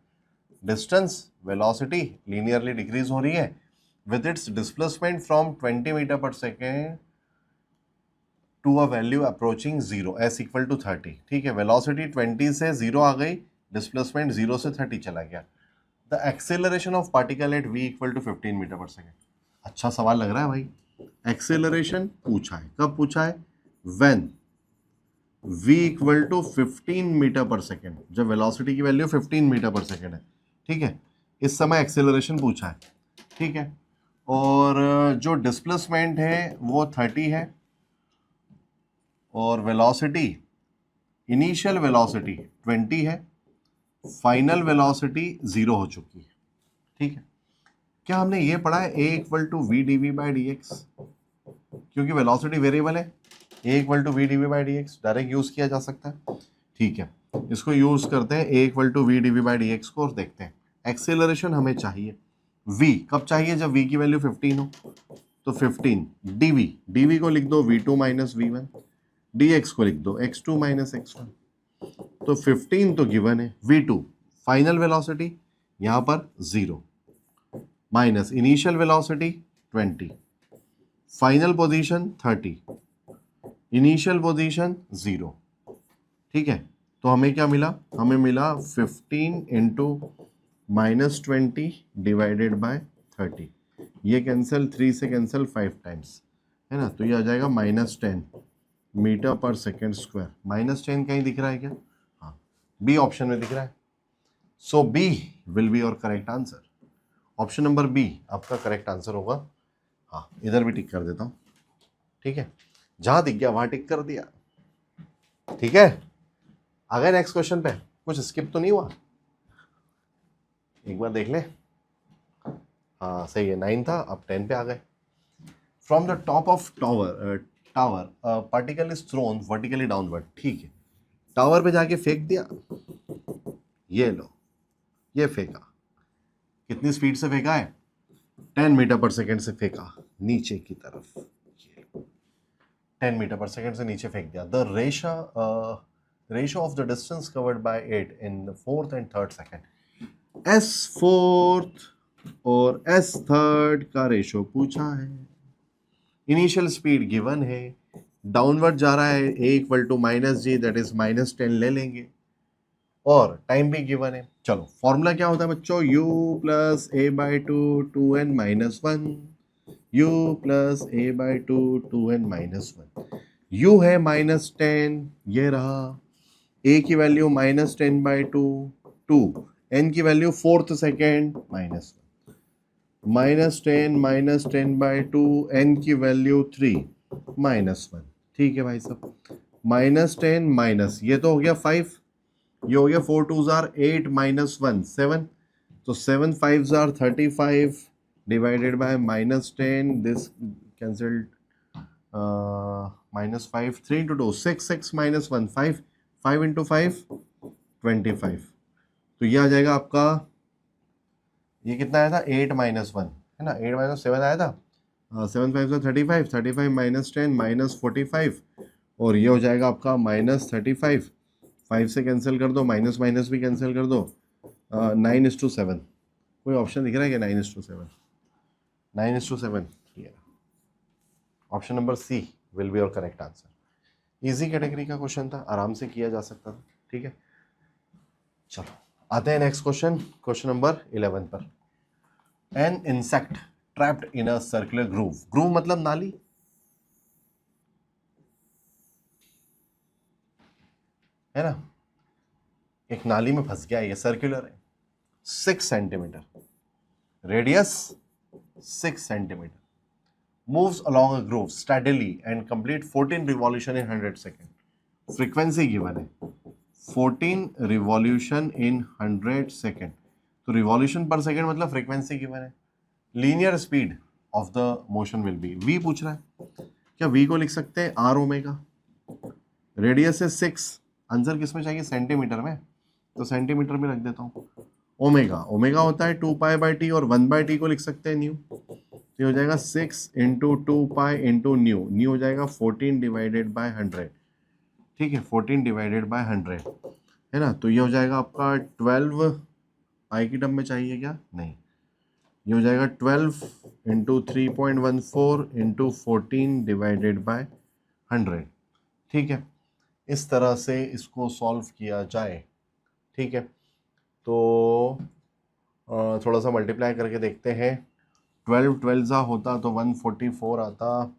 डिस्टेंस वेलोसिटी लीनियरली डिक्रीज हो रही है with its displacement from 20 metre per second to a value approaching 0 s equal to 30, ठीक है। वेलोसिटी 20 से 0 आ गई, डिस्प्लेसमेंट 0 से 30 चला गया। The acceleration of particle at v equal to 15 metre per second. अच्छा सवाल लग रहा है भाई। एक्सेलरेशन पूछा है, कब पूछा है? When v equal to 15 metre per second, जब वेलोसिटी की वैल्यू 15 मीटर पर सेकेंड है, ठीक है। इस समय एक्सेलरेशन पूछा है, ठीक है। और जो डिस्प्लेसमेंट है वो 30 है और वेलोसिटी, इनिशियल वेलोसिटी 20 है, फाइनल वेलोसिटी 0 हो चुकी है, ठीक है। क्या हमने ये पढ़ा है a equal to V D V by D X? क्योंकि वेलोसिटी वेरिएबल है, a equal to V D V by D X direct use किया जा सकता है, ठीक है। इसको यूज करते हैं a equal to V D V by D X को और देखते हैं। एक्सेलरेशन हमें चाहिए v, कब चाहिए? जब v की वैल्यू 15 हो, तो 15 dv को लिख दो v2 माइनस v1, dx को लिख दो x2 माइनस x1। तो 15 तो गिवन है, v2 फाइनल वेलोसिटी यहां पर 0 minus initial velocity 20, final position 30, initial position 0, ठीक है। तो हमें क्या मिला? हमें मिला 15 इंटू माइनस 20 डिवाइडेड बाय 30। ये कैंसिल, 3 से कैंसिल 5 टाइम्स, है ना। तो ये आ जाएगा -10 मीटर पर सेकेंड स्क्वायर। -10 कहीं दिख रहा है क्या? हाँ, बी ऑप्शन में दिख रहा है। So B will be your correct answer. Option number B आपका करेक्ट आंसर होगा। हाँ इधर भी टिक कर देता हूँ, ठीक है, जहां दिख गया वहां टिक कर दिया, ठीक है। आ गए नेक्स्ट क्वेश्चन पे, कुछ स्किप तो नहीं हुआ, एक बार देख ले। हाँ सही है, 9 था, अब 10 पे आ गए। From the top of tower particle is thrown vertically downward, ठीक है, टावर पे जाके फेंक दिया, ये लो, ये फेंका, कितनी स्पीड से फेंका है, 10 मीटर पर सेकेंड से फेंका नीचे की तरफ, 10 मीटर पर सेकेंड से नीचे फेंक दिया। The ratio of the distance covered by it in the 4th and 3rd second, S 4th और एस 3rd का रेशो पूछा है। इनिशियल स्पीड गिवन है, डाउनवर्ड जा रहा है, a equal to -g that is -10 ले लेंगे, और टाइम भी गिवन है। चलो फॉर्मूला क्या होता है बच्चों, u plus a by 2 2n minus 1, u plus a by 2 2n minus 1, u है -10, ये रहा, a की वैल्यू -10 बाई 2 2, n की value 4th second -10 -10 by 2, n की वैल्यू 3 -1, ठीक है भाई साहब, -10 माइनस, ये तो हो गया 5, ये हो गया 4 2s are 8 -1 7, तो 7 5s are 35 divided by -10, this cancelled, -5 3 into 2 6 6 -1 5 5 into 5 25, तो ये आ जाएगा आपका, ये कितना आया था 8 -1 है ना, 8 -7 आया था, 7 5 से 35 35 -10 -45, और ये हो जाएगा आपका -35, 5 से कैंसिल कर दो, माइनस माइनस भी कैंसिल कर दो, 9:7, कोई ऑप्शन दिख रहा है क्या, 9:7, 9:7, option number C will be your correct answer. Easy category का क्वेश्चन था, आराम से किया जा सकता था, ठीक है। चलो आते हैं नेक्स्ट क्वेश्चन, क्वेश्चन नंबर 11 पर। An insect trapped in a circular groove, groove मतलब नाली, है ना, एक नाली में फंस गया, ये सर्कुलर है, 6 centimetre radius, 6 centimetre, moves along a groove steadily and complete 14 revolution in 100 second, frequency given है 14 रिवॉल्यूशन इन 100 सेकेंड, तो रिवॉल्यूशन पर सेकेंड मतलब फ्रीक्वेंसी गिवन है। Linear speed of the motion will be, v पूछ रहा है, क्या v को लिख सकते हैं r ओमेगा, रेडियस है 6, आंसर किस में चाहिए, सेंटीमीटर में, तो सेंटीमीटर में रख देता हूँ, ओमेगा, ओमेगा होता है 2π/t, और 1/t को लिख सकते हैं न्यू, तो ये हो जाएगा 6 इंटू 2π इंटू न्यू, न्यू हो जाएगा 14 डिवाइडेड बाय 100, ठीक है, 14 डिवाइडेड बाय 100 है ना, तो ये हो जाएगा आपका 12, पाई की टर्म में चाहिए क्या, नहीं, ये हो जाएगा 12 इंटू 3.14 इंटू 14 डिवाइडेड बाय 100, ठीक है। इस तरह से इसको सॉल्व किया जाए, ठीक है, तो थोड़ा सा मल्टीप्लाई करके देखते हैं, 12 12 होता तो 144 आता,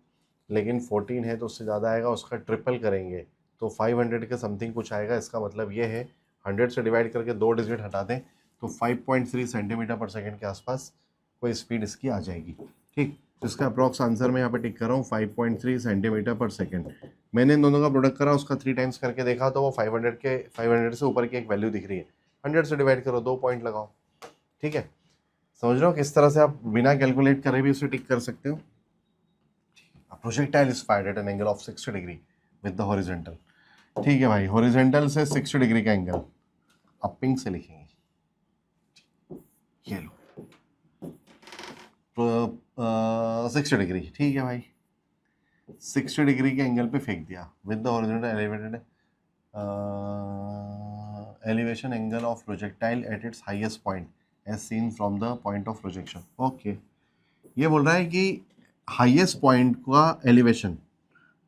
लेकिन 14 है तो उससे ज़्यादा आएगा, उसका ट्रिपल करेंगे तो 500 के समथिंग कुछ आएगा, इसका मतलब ये है 100 से डिवाइड करके 2 डिजिट हटा दें तो 5.3 सेंटीमीटर पर सेकेंड के आसपास कोई स्पीड इसकी आ जाएगी, ठीक, तो इसका अप्रॉक्स आंसर मैं यहाँ पे टिक कर रहा हूँ 5.3 सेंटीमीटर पर सेकेंड। मैंने इन दोनों का प्रोडक्ट करा, उसका 3 टाइम्स करके देखा तो वो 500 से ऊपर की एक वैल्यू दिख रही है, 100 से डिवाइड करो, 2 पॉइंट लगाओ, ठीक है, समझ रहे हो किस तरह से आप बिना कैलकुलेट करे भी उसे टिक कर सकते हो। Projectile is fired eight an angle of 60 degree with the horizontal, ठीक है भाई, हॉरिजॉन्टल से 60 डिग्री का एंगल, अब पिंक से लिखेंगे, ये लो 60 डिग्री, ठीक है भाई, 60 डिग्री के एंगल पे फेंक दिया with the horizontal elevated elevation angle of projectile at its highest point as seen from the point of projection, okay, ये बोल रहा है कि हाईएस्ट पॉइंट का एलिवेशन,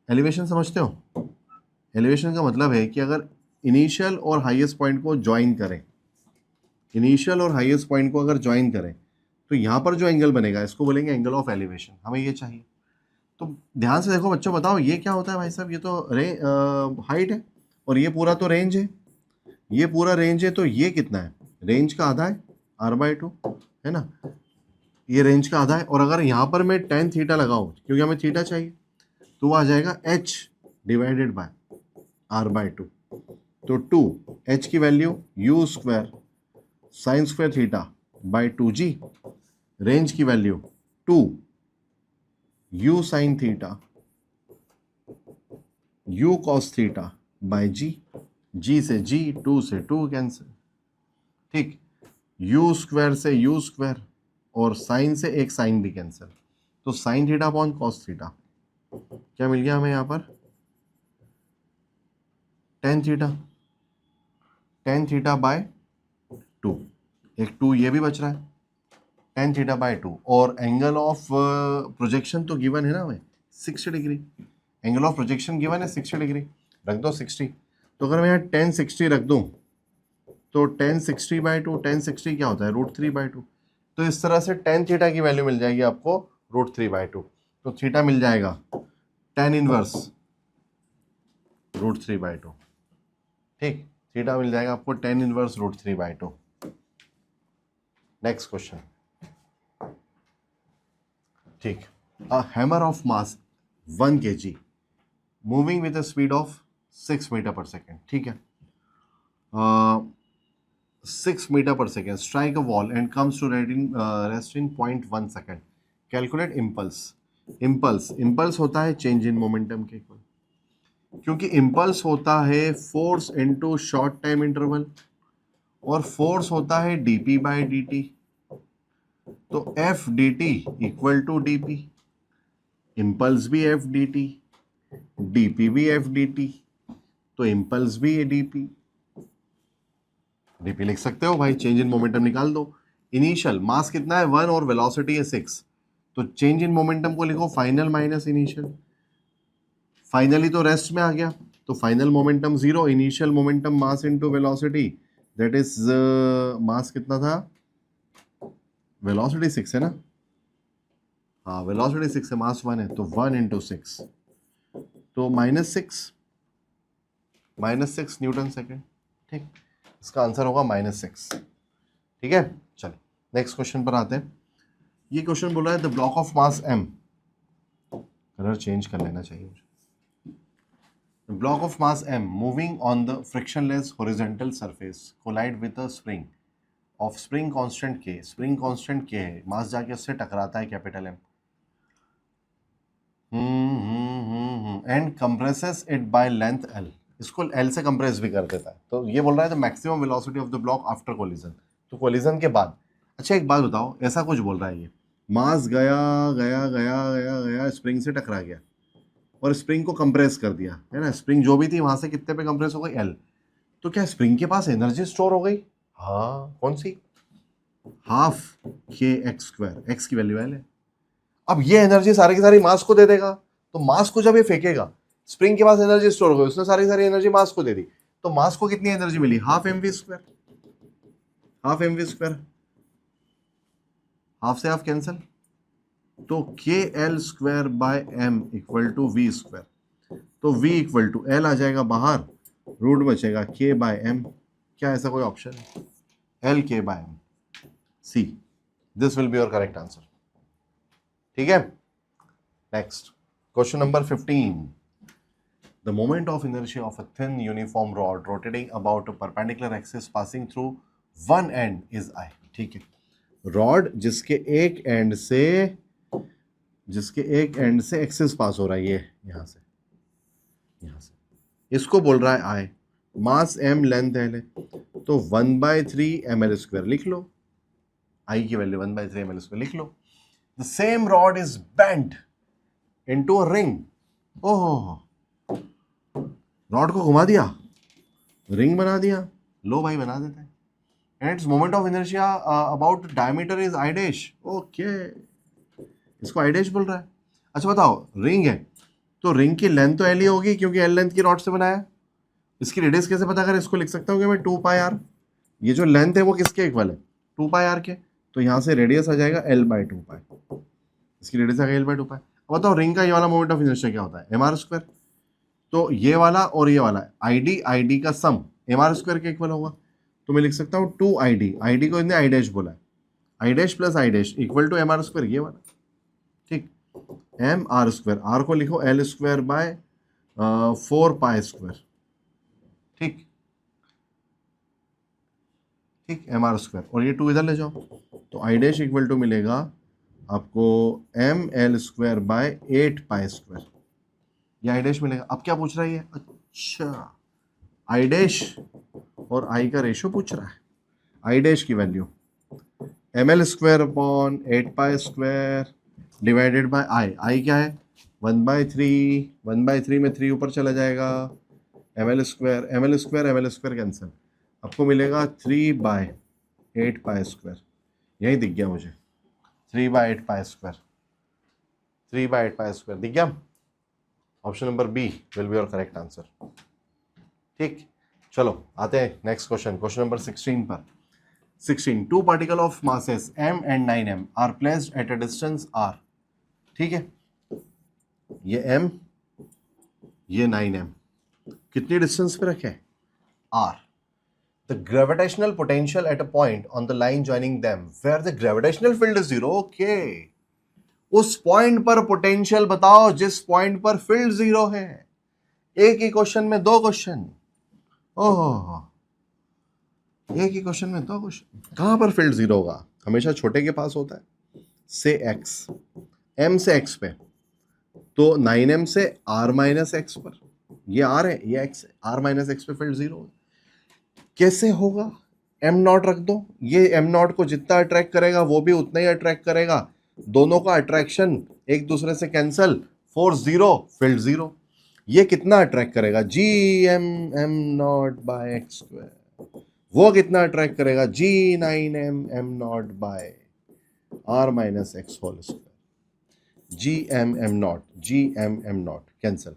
एलिवेशन समझते हो, एलिवेशन का मतलब है कि अगर इनिशियल और हाईएस्ट पॉइंट को ज्वाइन करें, इनिशियल और हाईएस्ट पॉइंट को अगर ज्वाइन करें तो यहाँ पर जो एंगल बनेगा इसको बोलेंगे एंगल ऑफ एलिवेशन, हमें ये चाहिए। तो ध्यान से देखो बच्चों, बताओ ये क्या होता है भाई साहब, ये तो हाइट है और ये पूरा तो रेंज है, ये पूरा रेंज है, तो ये कितना है, रेंज का आधा है r/2 है ना, ये रेंज का आधा है। और अगर यहाँ पर मैं टेन थीटा लगाऊं, क्योंकि हमें थीटा चाहिए, तो आ जाएगा h डिवाइडेड बाय r/2। तो 2h की value u square sine square theta by 2g, range की value 2 u sine theta u cos theta by g से g, 2 से 2 कैंसिल, ठीक। u स्क्वायर से u स्क्वायर और साइन से एक साइन भी कैंसिल, तो sine theta upon cos theta क्या मिल गया हमें यहाँ पर, टेन थीटा बाय 2, एक 2 ये भी बच रहा है, टेन थीटा बाय 2। और एंगल ऑफ प्रोजेक्शन तो गिवन है ना हमें 60 degree, angle of projection given है 60 डिग्री, रख दो 60। तो अगर मैं यहाँ 1060 रख दूं तो 1060 बाय 2, 1060 क्या होता है √3/2। तो इस तरह से टेन थीटा की वैल्यू मिल जाएगी आपको √3/2। तो थीटा मिल जाएगा tan इनवर्स √3/2, ठीक। थीटा मिल जाएगा आपको tan इनवर्स √3/2। नेक्स्ट क्वेश्चन, ठीक। A hammer of mass 1 kg moving with a speed of 6 metre per second, ठीक है। 6 metre per second strike a wall and comes to rest in 0.1 second. Calculate impulse. Impulse होता है change in momentum के equal, क्योंकि impulse होता है force into short time interval और force होता है dp/dt। तो f dt equal to dp, impulse भी f dt, dp भी f dt, तो इम्पल्स भी dp लिख सकते हो भाई। चेंज इन मोमेंटम निकाल दो। इनिशियल मास कितना है 1 और वेलोसिटी है 6, तो चेंज इन मोमेंटम को लिखो फाइनल माइनस इनिशियल। फाइनली तो रेस्ट में आ गया, तो final momentum 0, initial momentum mass into velocity, that is mass कितना था, वेलोसिटी 6 है ना, हाँ वेलोसिटी 6 है, मास 1 है, तो 1 इंटू 6, तो -6 न्यूटन सेकेंड, ठीक। इसका आंसर होगा -6, ठीक है। चलो नेक्स्ट क्वेश्चन पर आते हैं। ये क्वेश्चन बोल रहा है the block of mass m, colour change कर लेना चाहिए मुझे। Block of mass m moving on the frictionless horizontal surface collide with a spring of spring constant k, spring constant k है, मास जाके उससे टकराता है capital M, and compresses it by length l, इसको l से compress भी कर देता है। तो ये बोल रहा है the maximum velocity of the block after collision, तो कोलिजन के बाद। अच्छा एक बात बताओ, ऐसा कुछ बोल रहा है ये, मास गया गया गया गया गया स्प्रिंग से टकरा गया और स्प्रिंग को कंप्रेस कर दिया, है ना, स्प्रिंग जो भी थी वहां से कितने पे कंप्रेस हो गई l, तो क्या स्प्रिंग के पास एनर्जी स्टोर हो गई, हाँ कौन सी, हाफ kx², x की वैल्यू l है। अब ये एनर्जी सारी की सारी मास को दे देगा, तो मास को जब ये फेंकेगा, स्प्रिंग के पास एनर्जी स्टोर हो गई, उसने सारी सारी एनर्जी मास को दे दी, तो मास को कितनी एनर्जी मिली, हाफ mv², हाफ से हाफ कैंसिल, तो KL²/m इक्वल टू v², तो v इक्वल टू l आ जाएगा बाहर, रूट बचेगा k/m, क्या ऐसा कोई ऑप्शन है, l k/m, C, this will be your correct answer, ठीक है। Next question number 15, the moment of inertia of a thin uniform rod rotating about a perpendicular axis passing through one end is I, ठीक है। Rod जिसके एक and से axis pass हो रहा है, ये यहां से, इसको बोल रहा है आई, मास m, लेंथ l है, तो 1/3 ml² लिख लो, आई की वैल्यू 1/3 ml² लिख लो। The same rod is bent into a ring, ओहो, रॉड को घुमा दिया, रिंग बना दिया, लो भाई बना देते हैं, and its moment of inertia about diameter is I dash, okay, इसको आई डैश बोल रहा है। अच्छा बताओ, रिंग है तो रिंग की लेंथ तो एल ही होगी क्योंकि एल लेंथ की रॉड से बनाया, इसकी रेडियस कैसे पता करें, इसको लिख सकता हूँ कि मैं 2πr, ये जो लेंथ है वो किसके इक्वल है, 2πr के, तो यहाँ से रेडियस आ जाएगा l/2π, इसकी रेडियस आ गई l/2π। अब बताओ रिंग का ये वाला मोमेंट ऑफ इनर्शिया क्या होता है, mr², तो ये वाला और ये वाला ID का सम mr² के इक्वल होगा, तो मैं लिख सकता हूँ 2ID, ID को इन्हें आई डैश बोला है, I dash plus I dash equal to M R square, ये वाला, ठीक। एम आर स्क्वायर, आर को लिखो L square by 4 pi square, ठीक ठीक, एम आर स्क्वायर, और ये 2 इधर ले जाओ, तो आई डैश इक्वल टू मिलेगा आपको M L square by 8 pi square, ये आई डैश मिलेगा। अब क्या पूछ रहा है ये, अच्छा आई डैश और आई का रेशो पूछ रहा है। आई डैश की value M L square upon 8 pi square divided by I, I क्या है 1/3, 1/3 में 3 ऊपर चला जाएगा, M L square M L square M L square cancel, आपको मिलेगा 3/8 पाई स्क्वायर, यही दिख गया मुझे, 3/8 पाई स्क्वायर, 3/8 पाई स्क्वायर दिख गया। Option number B will be your correct answer, ठीक। चलो आते हैं नेक्स्ट क्वेश्चन, क्वेश्चन नंबर 16 पर। 16, 2 particle of masses m and 9m are placed at a distance r, ठीक है, ये m ये 9m कितनी डिस्टेंस पे रखे r। The gravitational potential at a point on the line joining them where the gravitational field is 0, okay, उस point पर potential बताओ जिस पॉइंट पर फील्ड 0 है। एक ही क्वेश्चन में 2 क्वेश्चन, ओह एक ही क्वेश्चन में 2 क्वेश्चन। कहां पर फील्ड 0 होगा, हमेशा छोटे के पास होता है, से x, m से x पे, तो 9m से r माइनस x पर, ये r है ये x है, r माइनस x पे फील्ड 0 होगा। कैसे होगा, एम नॉट रख दो, ये एम नॉट को जितना अट्रैक्ट करेगा वो भी उतना ही अट्रैक्ट करेगा, दोनों का अट्रैक्शन एक दूसरे से कैंसल, फोर्स 0 फील्ड 0, ये कितना अट्रैक्ट करेगा G M M naught by X square, वो कितना अट्रैक्ट करेगा G 9m M naught by r minus X whole square, G M M naught cancel,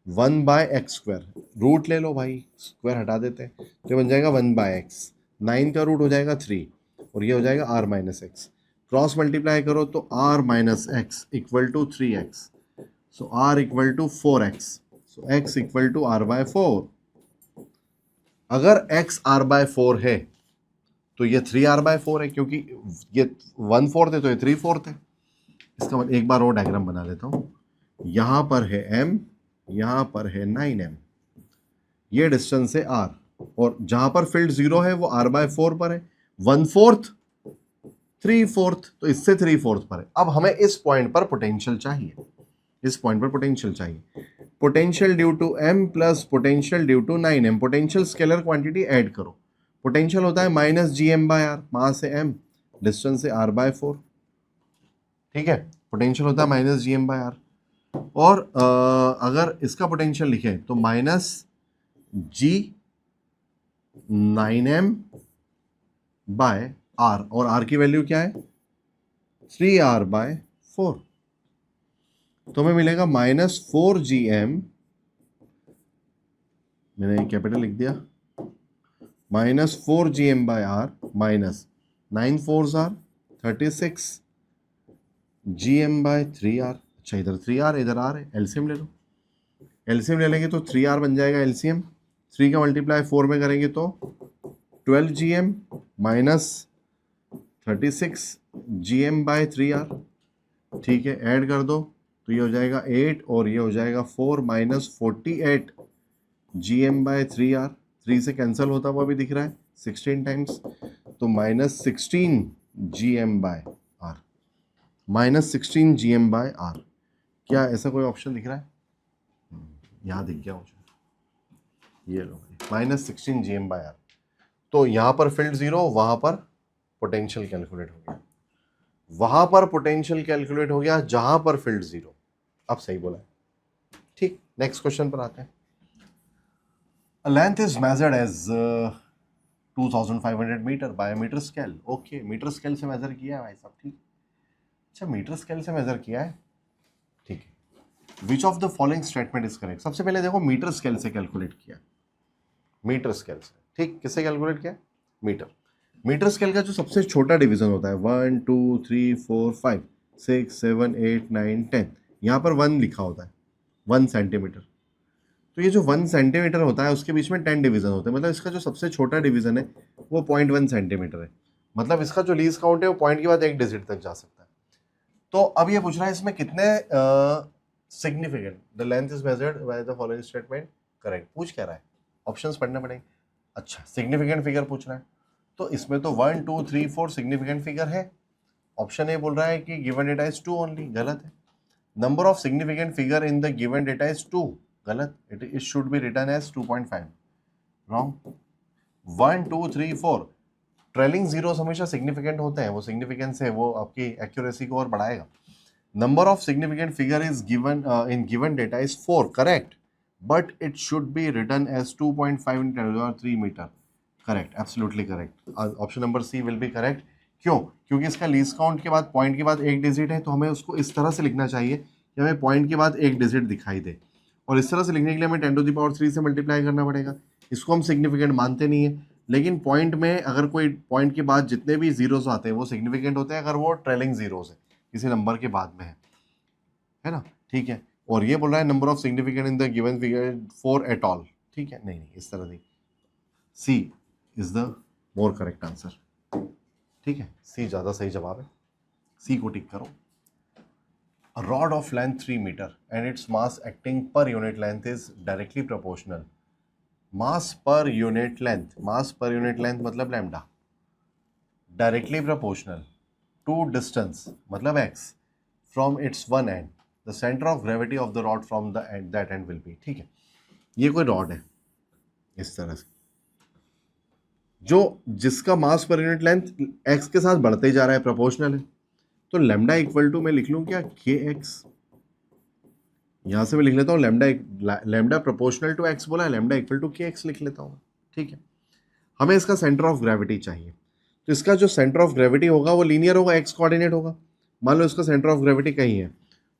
1/x square, root ले लो भाई, स्क्वायर हटा देते हैं तो ये बन जाएगा 1/x, 9 का रूट हो जाएगा 3 और ये हो जाएगा r minus X, cross multiply करो तो r minus X equal to 3x, so r equal to 4x, so x equal to r/4। अगर x r/4 है तो ये 3r/4 है, क्योंकि ये 1/4 है तो ये 3/4 है। इसका मतलब एक बार और डायग्राम बना लेता हूँ, यहाँ पर है m, यहाँ पर है 9m, ये डिस्टेंस है r, और जहां पर फील्ड 0 है वो r/4 पर है, 1/4 3/4, तो इससे 3/4 पर है। अब हमें इस पॉइंट पर पोटेंशियल चाहिए, इस पॉइंट पर पोटेंशियल चाहिए, potential due to m plus potential due to 9m, potential scalar quantity add करो, पोटेंशियल होता है माइनस gm/r, वहां से m, डिस्टेंस से r/4, ठीक है, पोटेंशियल होता है माइनस gm/r, और अगर इसका पोटेंशियल लिखें तो minus g 9m by r, और r की वैल्यू क्या है 3r/4, तो हमें मिलेगा माइनस 4gm, मैंने कैपिटल लिख दिया, minus 4gm/r minus 9 4s are 36 gm/3r, अच्छा इधर 3r इधर r है, एलसीएम ले लो, एलसीएम ले लेंगे तो 3r बन जाएगा एलसीएम, 3 का मल्टीप्लाई 4 में करेंगे तो 12gm माइनस 36 gm/3r, ठीक है, ऐड कर दो तो ये हो जाएगा 8 और ये हो जाएगा 4 माइनस 48 gm/3r, 3 से कैंसिल होता हुआ भी दिख रहा है 16 टाइम्स, तो माइनस 16 gm/r, माइनस 16 gm/r। क्या ऐसा कोई ऑप्शन दिख रहा है, यहाँ दिख गया मुझे, ये लो माइनस 16 gm/r, तो यहाँ पर फील्ड 0, वहाँ पर पोटेंशियल कैलकुलेट हो गया, वहाँ पर पोटेंशियल कैलकुलेट हो गया जहाँ पर फील्ड 0, अब सही बोला है, ठीक। नेक्स्ट क्वेश्चन पर आते हैं। A length is measured as 2500 metre by metre scale, okay, metre scale से मेजर किया है भाई साहब, ठीक, अच्छा मीटर स्केल से मेजर किया है, ठीक है। Which of the following statement is correct, सबसे पहले देखो मीटर स्केल से कैलकुलेट किया, मीटर स्केल से, ठीक, किससे कैलकुलेट किया, मीटर, मीटर स्केल का जो सबसे छोटा डिवीजन होता है 1 2 3 4 5 6 7 8 9 10, यहाँ पर 1 लिखा होता है, 1 सेंटीमीटर, तो ये जो 1 सेंटीमीटर होता है उसके बीच में 10 डिवीजन होते हैं, मतलब इसका जो सबसे छोटा डिवीजन है वो 0.1 सेंटीमीटर है, मतलब इसका जो लीस्ट काउंट है वो पॉइंट के बाद एक डिजिट तक जा सकता है। तो अब ये पूछ रहा है इसमें कितने significant, the length is measured by the following statement correct, पूछ क्या रहा है, ऑप्शंस पढ़ने पड़ेंगे। अच्छा, सिग्निफिकेंट फिगर पूछ रहा है, तो इसमें तो 1 2 3 4 सिग्निफिकेंट फिगर है। ऑप्शन ए बोल रहा है कि गिवन डेटा इज 2 ओनली, गलत है। Number of significant figure in the given data is 2, गलत, it should be written as 2.5, wrong. 1 2 3 4 trailing zeros हमेशा सिग्निफिकेंट होते हैं, वो सिग्निफिकेंस है, वो आपकी एक्यूरेसी को और बढ़ाएगा। Number of significant figure is given in given data is 4, correct, but it should be written as 2.5 in 10³ metre, correct, absolutely correct. Option number C will be correct. क्यों? क्योंकि इसका लीस्ट काउंट के बाद point के बाद एक digit है, तो हमें उसको इस तरह से लिखना चाहिए कि हमें पॉइंट के बाद एक डिजिट दिखाई दे, और इस तरह से लिखने के लिए हमें 10³ से मल्टीप्लाई करना पड़ेगा। इसको हम सिग्निफिकेंट मानते नहीं है, लेकिन पॉइंट में अगर कोई पॉइंट के बाद जितने भी जीरोस आते हैं वो सिग्निफिकेंट होते हैं अगर वो ट्रेलिंग जीरोस है, किसी नंबर के बाद में है ना, ठीक है। और ये बोल रहा है number of significant in the given figure 4 at all, ठीक है, नहीं इस तरह नहीं, C is the more correct answer, ठीक है, सी ज़्यादा सही जवाब है, सी को टिक करो। A rod of length 3 meter and its mass acting per unit length is directly proportional. Mass per unit length मतलब lambda, directly proportional to distance मतलब x from its one end. The center of gravity of the rod from the end that end will be, ठीक है। ये कोई rod है इस तरह से, जो जिसका मास पर यूनिट लेंथ x के साथ बढ़ते ही जा रहा है, प्रोपोर्शनल है, तो लैम्डा इक्वल टू मैं लिख लूँ क्या, के एक्स, यहाँ से मैं लिख लेता हूँ लैम्डा प्रोपोर्शनल टू एक्स बोला है, लैम्डा इक्वल टू के एक्स लिख लेता हूँ, ठीक है। हमें इसका सेंटर ऑफ ग्रेविटी चाहिए, तो इसका जो सेंटर ऑफ ग्रेविटी होगा वो लीनियर होगा, एक्स कोऑर्डिनेट होगा। मान लो इसका सेंटर ऑफ ग्रेविटी कहीं है,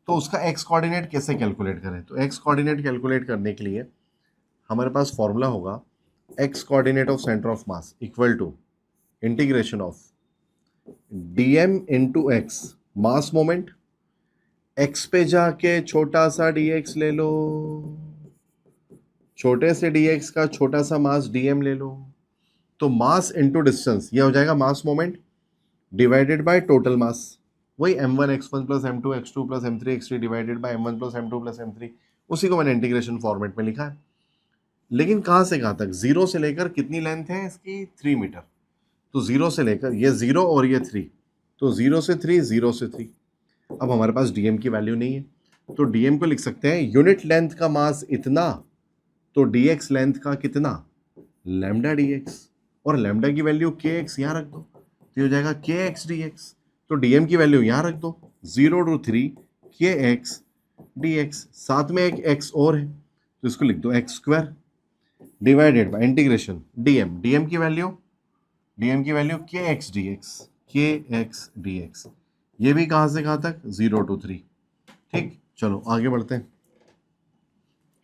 तो उसका एक्स कोऑर्डिनेट कैसे कैलकुलेट करें, तो एक्स कोऑर्डिनेट कैलकुलेट करने के लिए हमारे पास फॉर्मूला होगा x coordinate of centre of mass equal to integration of dm into x mass moment, x पे जाके छोटा सा dx ले लो, छोटे से dx का छोटा सा मास dm ले लो, तो मास इनटू डिस्टेंस ये हो जाएगा मास moment divided by total mass, वही m1 x1 plus m2 x2 plus m3 x3 divided by m1 plus m2 plus m3, उसी को मैंने इंटीग्रेशन फॉर्मेट में लिखा है। लेकिन कहाँ से कहाँ तक, जीरो से लेकर कितनी लेंथ है इसकी, 3 मीटर, तो जीरो से लेकर ये 0 और ये 3, तो 0 से 3 0 से 3। अब हमारे पास dm की वैल्यू नहीं है, तो dm को लिख सकते हैं यूनिट लेंथ का मास इतना, तो dx लेंथ का कितना, लैम्डा dx, और लैम्डा की वैल्यू kx यहाँ रख दो, तो हो जाएगा kx dx, तो dm की वैल्यू यहाँ रख दो 0 to 3 kx dx, साथ में एक x और है तो इसको लिख दो x square divided bye integration dm की वैल्यू kx dx, ये भी कहां से कहां तक, 0 to 3, ठीक। चलो आगे बढ़ते हैं,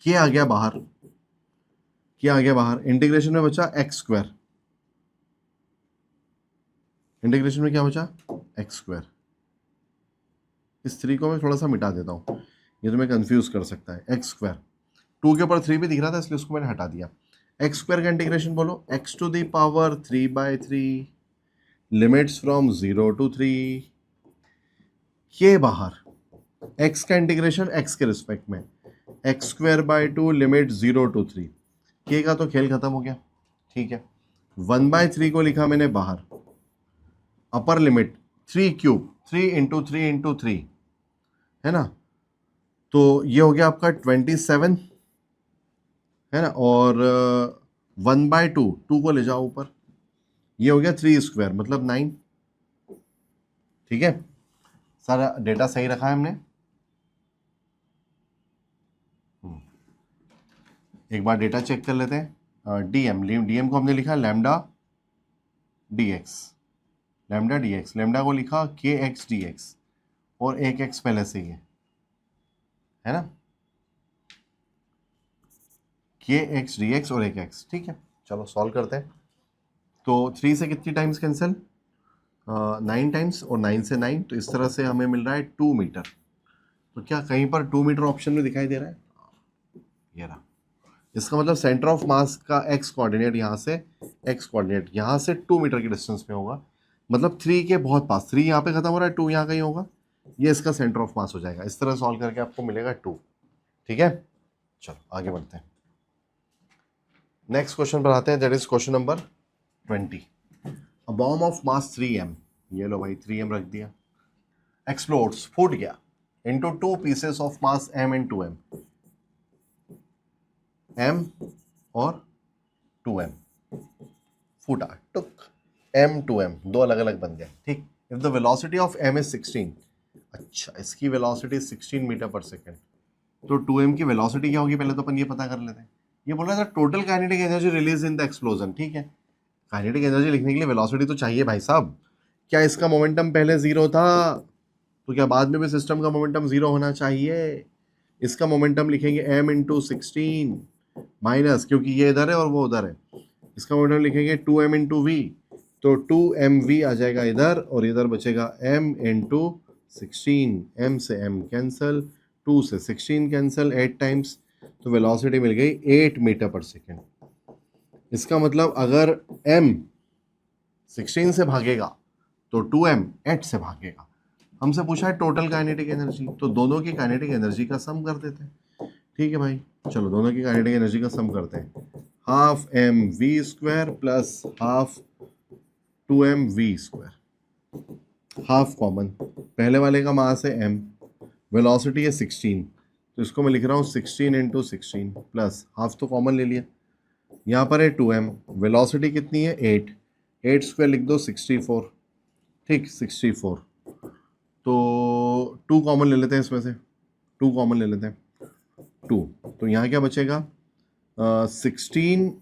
क्या आ गया बाहर, इंटीग्रेशन में बचा एक्स स्क्वायर, इंटीग्रेशन में क्या बचा, एक्स स्क्वायर। इस 3 को मैं थोड़ा सा मिटा देता हूं, ये तुम्हें कंफ्यूज कर सकता है, एक्स स्क्वायर 2 के ऊपर 3 भी दिख रहा था इसलिए उसको मैंने हटा दिया। एक्स स्क्वायर का इंटीग्रेशन बोलो, x to the power 3/3 limits from 0 to 3, ये बाहर x का इंटीग्रेशन x के रिस्पेक्ट में x²/2 लिमिट 0 to 3, k का तो खेल खत्म हो गया, ठीक है। 1/3 को लिखा मैंने बाहर, अपर लिमिट 3³ है ना, तो ये हो गया आपका 27 है ना, और 1/2 2 को ले जाओ ऊपर, ये हो गया 3² मतलब 9, ठीक है। सारा डेटा सही रखा है हमने, एक बार डेटा चेक कर लेते हैं। डीएम को हमने लिखा लैम्डा dx, लैम्डा को लिखा kx dx, और एक x पहले से ही है ना, kx dx और एक x, ठीक है। चलो सॉल्व करते हैं, तो 3 से कितनी टाइम्स कैंसिल, 9 टाइम्स, और 9 से 9, तो इस तरह से हमें मिल रहा है 2 मीटर। तो क्या कहीं पर 2 मीटर ऑप्शन में दिखाई दे रहा है, ये रहा, इसका मतलब सेंटर ऑफ मास का एक्स कोऑर्डिनेट यहाँ से 2 मीटर के डिस्टेंस पे होगा, मतलब 3 के बहुत पास, 3 यहाँ पे खत्म हो रहा है, 2 यहाँ कहीं होगा, ये इसका सेंटर ऑफ मास हो जाएगा। इस तरह सॉल्व करके आपको मिलेगा 2। ठीक है, चलो आगे बढ़ते हैं। नेक्स्ट क्वेश्चन पर आते हैं, that is question number 20। A bomb of mass 3m, ये लो भाई 3m रख दिया, एक्सप्लोड्स, फूट गया, into 2 pieces of mass m and 2m, m और 2m, फूटा, टुक, m 2m, दो अलग अलग बन गए। ठीक, if the velocity of m is 16, अच्छा इसकी वेलोसिटी 16 मीटर पर सेकेंड, तो 2m की वेलोसिटी क्या होगी पहले तो अपन ये पता कर लेते हैं। ये बोल रहा था total kinetic energy release in the explosion. ठीक है, काइनेटिक एनर्जी लिखने के लिए वेलोसिटी तो चाहिए भाई साहब। क्या इसका मोमेंटम पहले जीरो था, तो क्या बाद में भी सिस्टम का मोमेंटम जीरो होना चाहिए? इसका मोमेंटम लिखेंगे m इंटू 16 माइनस, क्योंकि ये इधर है और वो उधर है, इसका मोमेंटम लिखेंगे 2m इंटू वी, तो 2mv आ जाएगा इधर और इधर बचेगा m इंटू 16, m से m कैंसल, 2 से 16 कैंसल, 8 टाइम्स, तो वेलोसिटी मिल गई 8 मीटर पर सेकेंड। इसका मतलब अगर m 16 से भागेगा तो 2m 8 से भागेगा। हमसे पूछा है टोटल काइनेटिक एनर्जी, तो दोनों की काइनेटिक एनर्जी का सम कर देते हैं। ठीक है भाई, चलो दोनों की काइनेटिक एनर्जी का सम करते हैं। Half m v square plus half 2m v square, half common, पहले वाले का मास है m, वेलोसिटी है 16, तो इसको मैं लिख रहा हूँ 16 इंटू 16 प्लस हाफ तो कॉमन ले लिया, यहाँ पर है 2m, वेलोसिटी कितनी है 8, 8 स्क्वायर लिख दो 64। ठीक, 64, तो 2 कॉमन ले लेते हैं, इसमें से 2 कॉमन ले लेते हैं, 2, तो यहाँ क्या बचेगा 16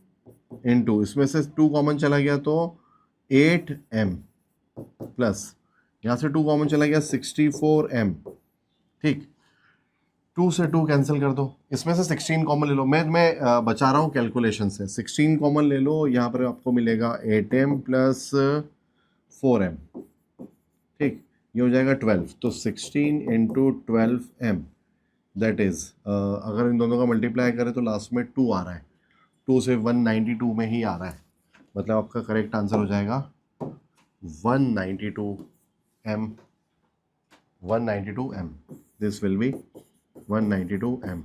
इंटू, इसमें से 2 कॉमन चला गया तो 8m प्लस यहाँ से 2 कॉमन चला गया 64m। ठीक, 2 से 2 कैंसिल कर दो, इसमें से 16 कॉमन ले लो, मैं बचा रहा हूँ कैलकुलेशन से, 16 कॉमन ले लो, यहाँ पर आपको मिलेगा 8m प्लस 4m। ठीक, ये हो जाएगा 12, तो 16 इंटू 12m, दैट इज अगर इन दोनों का मल्टीप्लाई करें तो लास्ट में 2 आ रहा है, 2 से 192 में ही आ रहा है, मतलब आपका करेक्ट आंसर हो जाएगा 192m, 192m, this will be 192m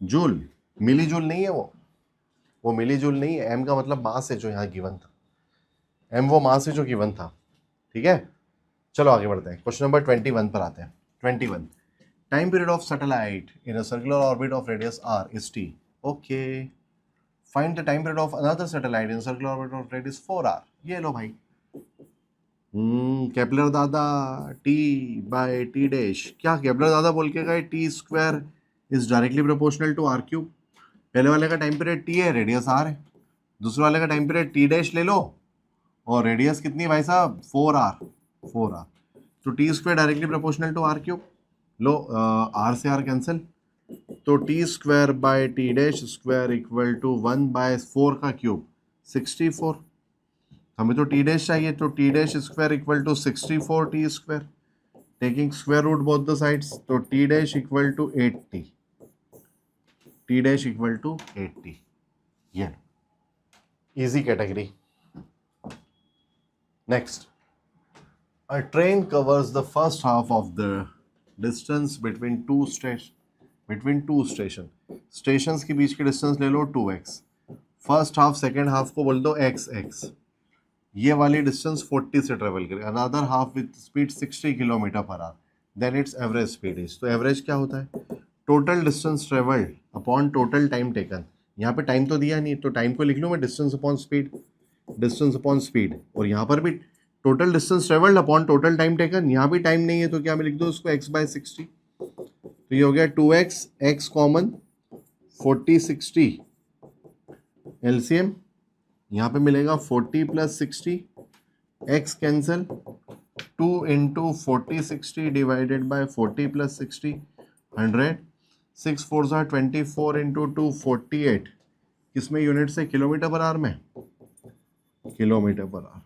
joule. Millijoule नहीं है वो मिली जूल नहीं है, m का मतलब मास है जो यहाँ गिवन था, m वो मास है जो गिवन था। ठीक है, चलो आगे बढ़ते हैं, क्वेश्चन नंबर 21 पर आते हैं। 21, time period of satellite in a circular orbit of radius r is t। Okay, find the time period of another satellite in circular orbit of radius 4r। ये लो भाई, केपलर दादा, t बाय t डैश, क्या Kepler दादा बोल के गए t square is directly proportional to r cube. पहले वाले का टाइम पीरियड t है, रेडियस r है, दूसरे वाले का टाइम पीरियड t डैश ले लो और रेडियस कितनी है भाई साहब 4r, तो t square directly proportional to r cube, लो r से r कैंसिल, तो t square by t dash square equal to 1 by 4 का क्यूब 64, हमें तो t डैश चाहिए, तो t dash square equal to 64 t square, taking square root both the sides, तो t dash equal to 80, t dash equal to 80, ये easy category. Next, a train covers the first half of the distance between two stations, stations के बीच की distance ले लो 2x, first half second half को बोल दो xx, ये वाली distance 40 से ट्रेवल करे, another half with speed 60 kilometre per hour, then its average speed is. तो एवरेज क्या होता है, total distance travelled upon total time taken, यहाँ पे टाइम तो दिया नहीं, तो टाइम को लिख लूँ मैं distance upon speed, distance upon speed, और यहाँ पर भी total distance travelled upon total time taken, यहाँ भी टाइम नहीं है तो क्या मैं लिख दूँ उसको x बाय 60, तो ये हो गया 2x, x कॉमन 40 60 एलसीएम, यहाँ पे मिलेगा 40 plus 60, x cancel, 2 into 40 60 divided by 40 plus 60 100, 6 4 सा 24 इंटू 2 48, किसमें यूनिट से, किलोमीटर पर आवर में, kilometre per our,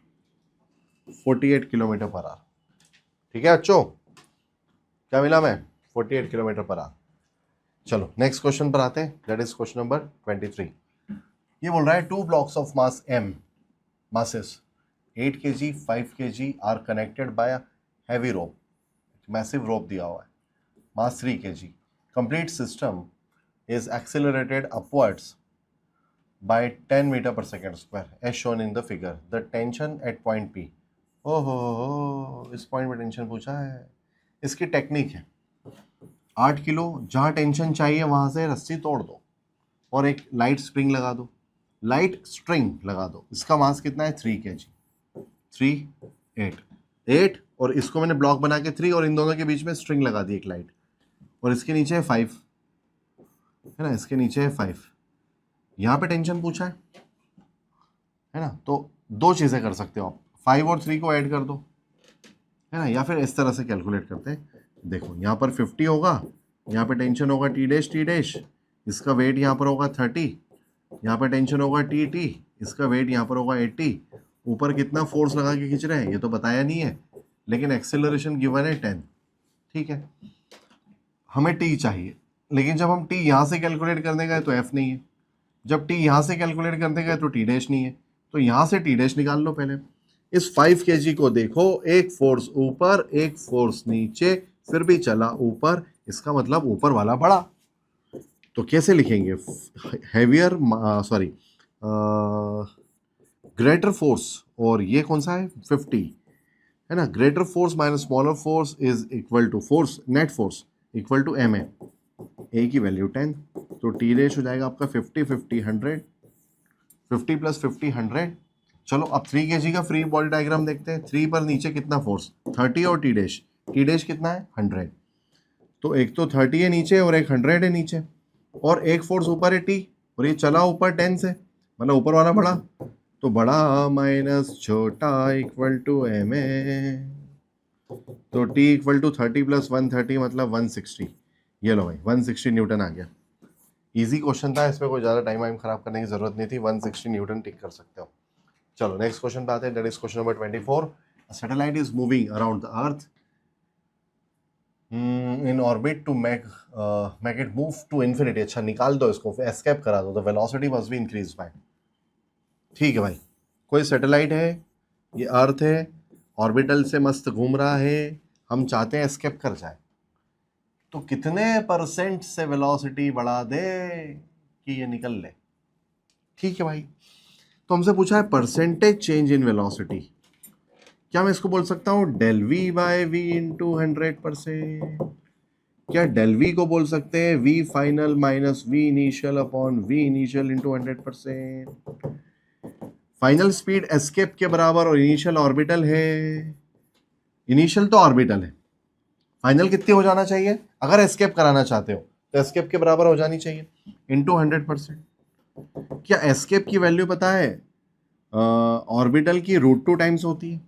48 kilometre per our. ठीक है बच्चों, क्या मिला मैं, 48 किलोमीटर पर आवर। चलो नेक्स्ट क्वेश्चन पर आते हैं, दैट इज क्वेश्चन नंबर 23। ये बोल रहा है 2 blocks of mass m, masses 8 kg 5 kg are connected by heavy rope, massive rope दिया हुआ है, mass 3 kg, complete system is accelerated upwards by 10 meter per second square as shown in the figure. The tension at point P. ओहो, इस point पे tension पूछा है। इसकी technique है 8 किलो, जहाँ टेंशन चाहिए वहाँ से रस्सी तोड़ दो और एक लाइट स्प्रिंग लगा दो, लाइट स्ट्रिंग लगा दो। इसका मास कितना है 3 kg, 3 8 और इसको मैंने ब्लॉक बना के 3 और इन दोनों के बीच में स्ट्रिंग लगा दी एक लाइट, और इसके नीचे है 5 है ना, इसके नीचे है 5। यहाँ पे टेंशन पूछा है ना, तो दो चीज़ें कर सकते हो आप, 5 और 3 को ऐड कर दो है ना, या फिर इस तरह से कैलकुलेट करते हैं। देखो यहाँ पर 50 होगा, यहाँ पे टेंशन होगा टी डैश, इसका वेट यहाँ पर होगा 30, यहाँ पे टेंशन होगा टी, इसका वेट यहाँ पर होगा 80। ऊपर कितना फोर्स लगा के खींच रहे हैं ये तो बताया नहीं है, लेकिन एक्सेलरेशन गिवन है 10। ठीक है, हमें टी चाहिए, लेकिन जब हम टी यहाँ से कैलकुलेट करने गए तो एफ नहीं है, जब टी यहाँ से कैलकुलेट करने गए तो टी डैश नहीं है, तो यहाँ से टी डैश निकाल लो पहले। इस 5 kg को देखो, एक फोर्स ऊपर एक फोर्स नीचे, फिर भी चला ऊपर, इसका मतलब ऊपर वाला बड़ा। तो कैसे लिखेंगे, हैवियर सॉरी ग्रेटर फोर्स, और ये कौन सा है 50 है ना, greater force minus smaller force is equal to force, net force equal to M A, A की वैल्यू 10, तो टी रेश हो जाएगा आपका 50 50 100, 50 प्लस 50 100। चलो अब 3 kg का फ्री बॉडी डायग्राम देखते हैं। 3 पर नीचे कितना फोर्स 30 और टी डैश कितना है 100, तो एक तो 30 है नीचे और एक 100 है नीचे, और एक फोर्स ऊपर है टी, और ये चला ऊपर 10 से, मतलब ऊपर वाला बड़ा, तो बड़ा माइनस छोटा इक्वल टू एम ए, तो टी इक्वल टू 30 प्लस 130 मतलब 160। ये लो भाई 160 न्यूटन आ गया। इजी क्वेश्चन था, इसमें कोई ज़्यादा टाइम वाइम खराब करने की जरूरत नहीं थी, 160 न्यूटन टिक कर सकते हो। चलो नेक्स्ट क्वेश्चन पे आते हैं, that is question number 24। Satellite is moving around the earth in orbit to make it move to infinity. अच्छा निकाल दो इसको, एस्केप करा दो, the velocity must be increase by. ठीक है भाई, कोई सैटेलाइट है, ये अर्थ है, ऑर्बिटल से मस्त घूम रहा है, हम चाहते हैं एस्केप कर जाए, तो कितने परसेंट से वेलोसिटी बढ़ा दे कि ये निकल ले। ठीक है भाई, तो हमसे पूछा है परसेंटेज चेंज इन वेलोसिटी, क्या मैं इसको बोल सकता हूँ del v by v into 100%, क्या डेल वी को बोल सकते हैं v final minus v initial upon v initial into 100%। Final speed escape के बराबर और इनिशियल ऑर्बिटल है, इनिशियल तो ऑर्बिटल है, फाइनल कितनी हो जाना चाहिए, अगर एस्केप कराना चाहते हो तो एस्केप के बराबर हो जानी चाहिए इंटू 100%। क्या एस्केप की वैल्यू पता है ऑर्बिटल की √2 टाइम्स होती है,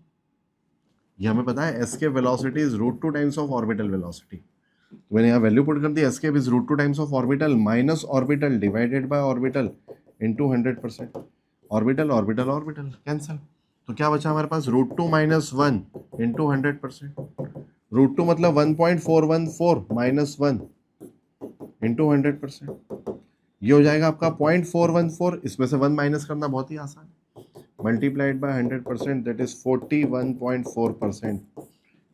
ये हमें पता है, escape velocity is √2 times of orbital velocity. तो मैंने यहाँ वैल्यू पुट कर दी, escape is √2 times of orbital minus orbital divided by orbital into 100%। Orbital orbital orbital cancel, तो क्या बचा हमारे पास √2 माइनस 1 इंटू 100%। √2 मतलब 1.414 माइनस 1 इंटू 100%, ये हो जाएगा आपका 0.414, इसमें से 1 माइनस करना बहुत ही आसान है, multiplied by 100% that is 41.4%।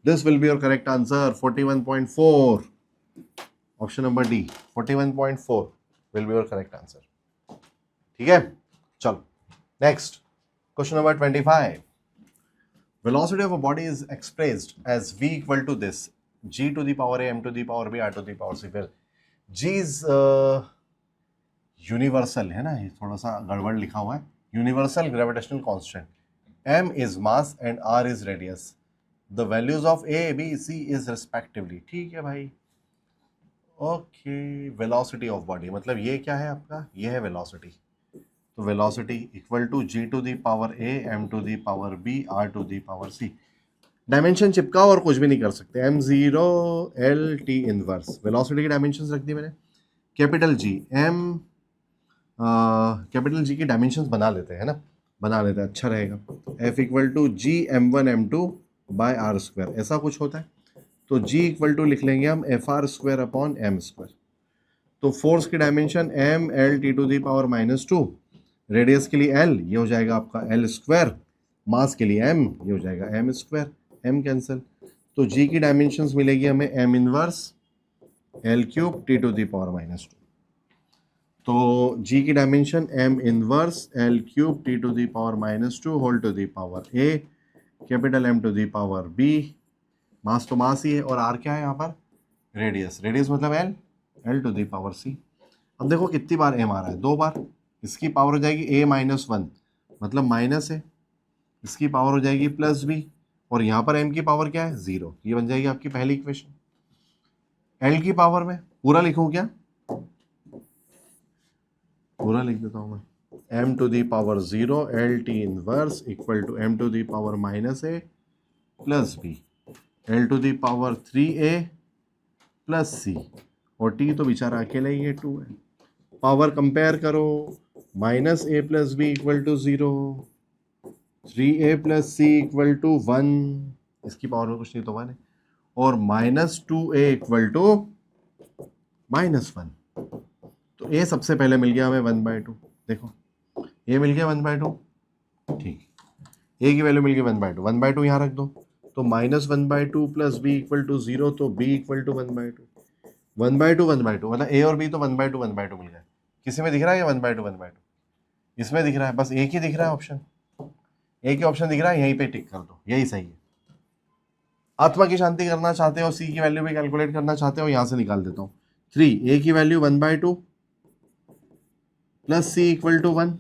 This will be your correct answer 41.4, option number D 41.4 will be your correct answer. ठीक है, चलो next question number 25। Velocity of a body is expressed as v equal to this, g to the power a, m to the power b, r to the power c। फिर g is universal है ना, ये थोड़ा सा गड़बड़ लिखा हुआ है, universal gravitational constant, m is mass and r is radius, the values of a, b, c is respectively। ठीक है भाई, ओके, वेलोसिटी ऑफ बॉडी मतलब ये क्या है आपका, ये है वेलोसिटी, तो velocity equal to G to the power A, M to the power B, R to the power C. Dimension चिपका और कुछ भी नहीं कर सकते, m0 l t inverse, velocity की डायमेंशंस रख दी मैंने, capital G M, capital G की डायमेंशंस बना लेते हैं ना, बना लेते हैं, अच्छा रहेगा। f equal to G m1 m2 by R square, ऐसा कुछ होता है, तो g इक्वल टू लिख लेंगे हम F R square upon M square. तो फोर्स की dimension m l t to the power -2, radius के लिए l, ये हो जाएगा आपका l स्क्वायर मास के लिए m, ये हो जाएगा m स्क्वायर, m कैंसिल, तो g की डायमेंशंस मिलेगी हमें m inverse l cube t to the power -2। तो g की dimension m inverse l cube t to the power -2 whole to the power a, कैपिटल M to the power b, mass तो mass ही है, और r क्या है यहाँ पर, रेडियस, रेडियस मतलब l, l to the power c। अब देखो कितनी बार m आ रहा है, 2 बार, इसकी पावर हो जाएगी a -1 मतलब माइनस है, इसकी पावर हो जाएगी प्लस b, और यहाँ पर m की पावर क्या है, 0, ये बन जाएगी आपकी पहली इक्वेशन। l की पावर में पूरा लिखूं क्या, पूरा लिख देता हूं मैं, m to the power 0 L T inverse equal to m to the power -a plus b l to the power 3a plus c, और t तो बेचारा अकेला ही है, 2 है। पावर कंपेयर करो, -a plus b equal to 0, 3a plus c equal to 1, इसकी power में कुछ नहीं तो 1 है, और -2a इक्वल टू -1। तो a सबसे पहले मिल गया हमें 1/2, देखो a मिल गया 1/2, ठीक, a की वैल्यू मिल गई 1/2, 1/2 यहाँ रख दो, तो -1/2 प्लस b इक्वल टू 0, तो b इक्वल टू 1/2, 1/2 1/2 मतलब a और b तो 1/2 1/2 मिल गए। किसी में दिख रहा है ये 1/2 1/2, इसमें दिख रहा है, बस एक ही दिख रहा है ऑप्शन, एक ही ऑप्शन दिख रहा है, यहीं पे टिक कर दो, यही सही है। आत्मा की शांति करना चाहते हो, c की वैल्यू भी कैलकुलेट करना चाहते हो, यहाँ से निकाल देता हूँ, 3 a की value 1/2 plus c equal to 1,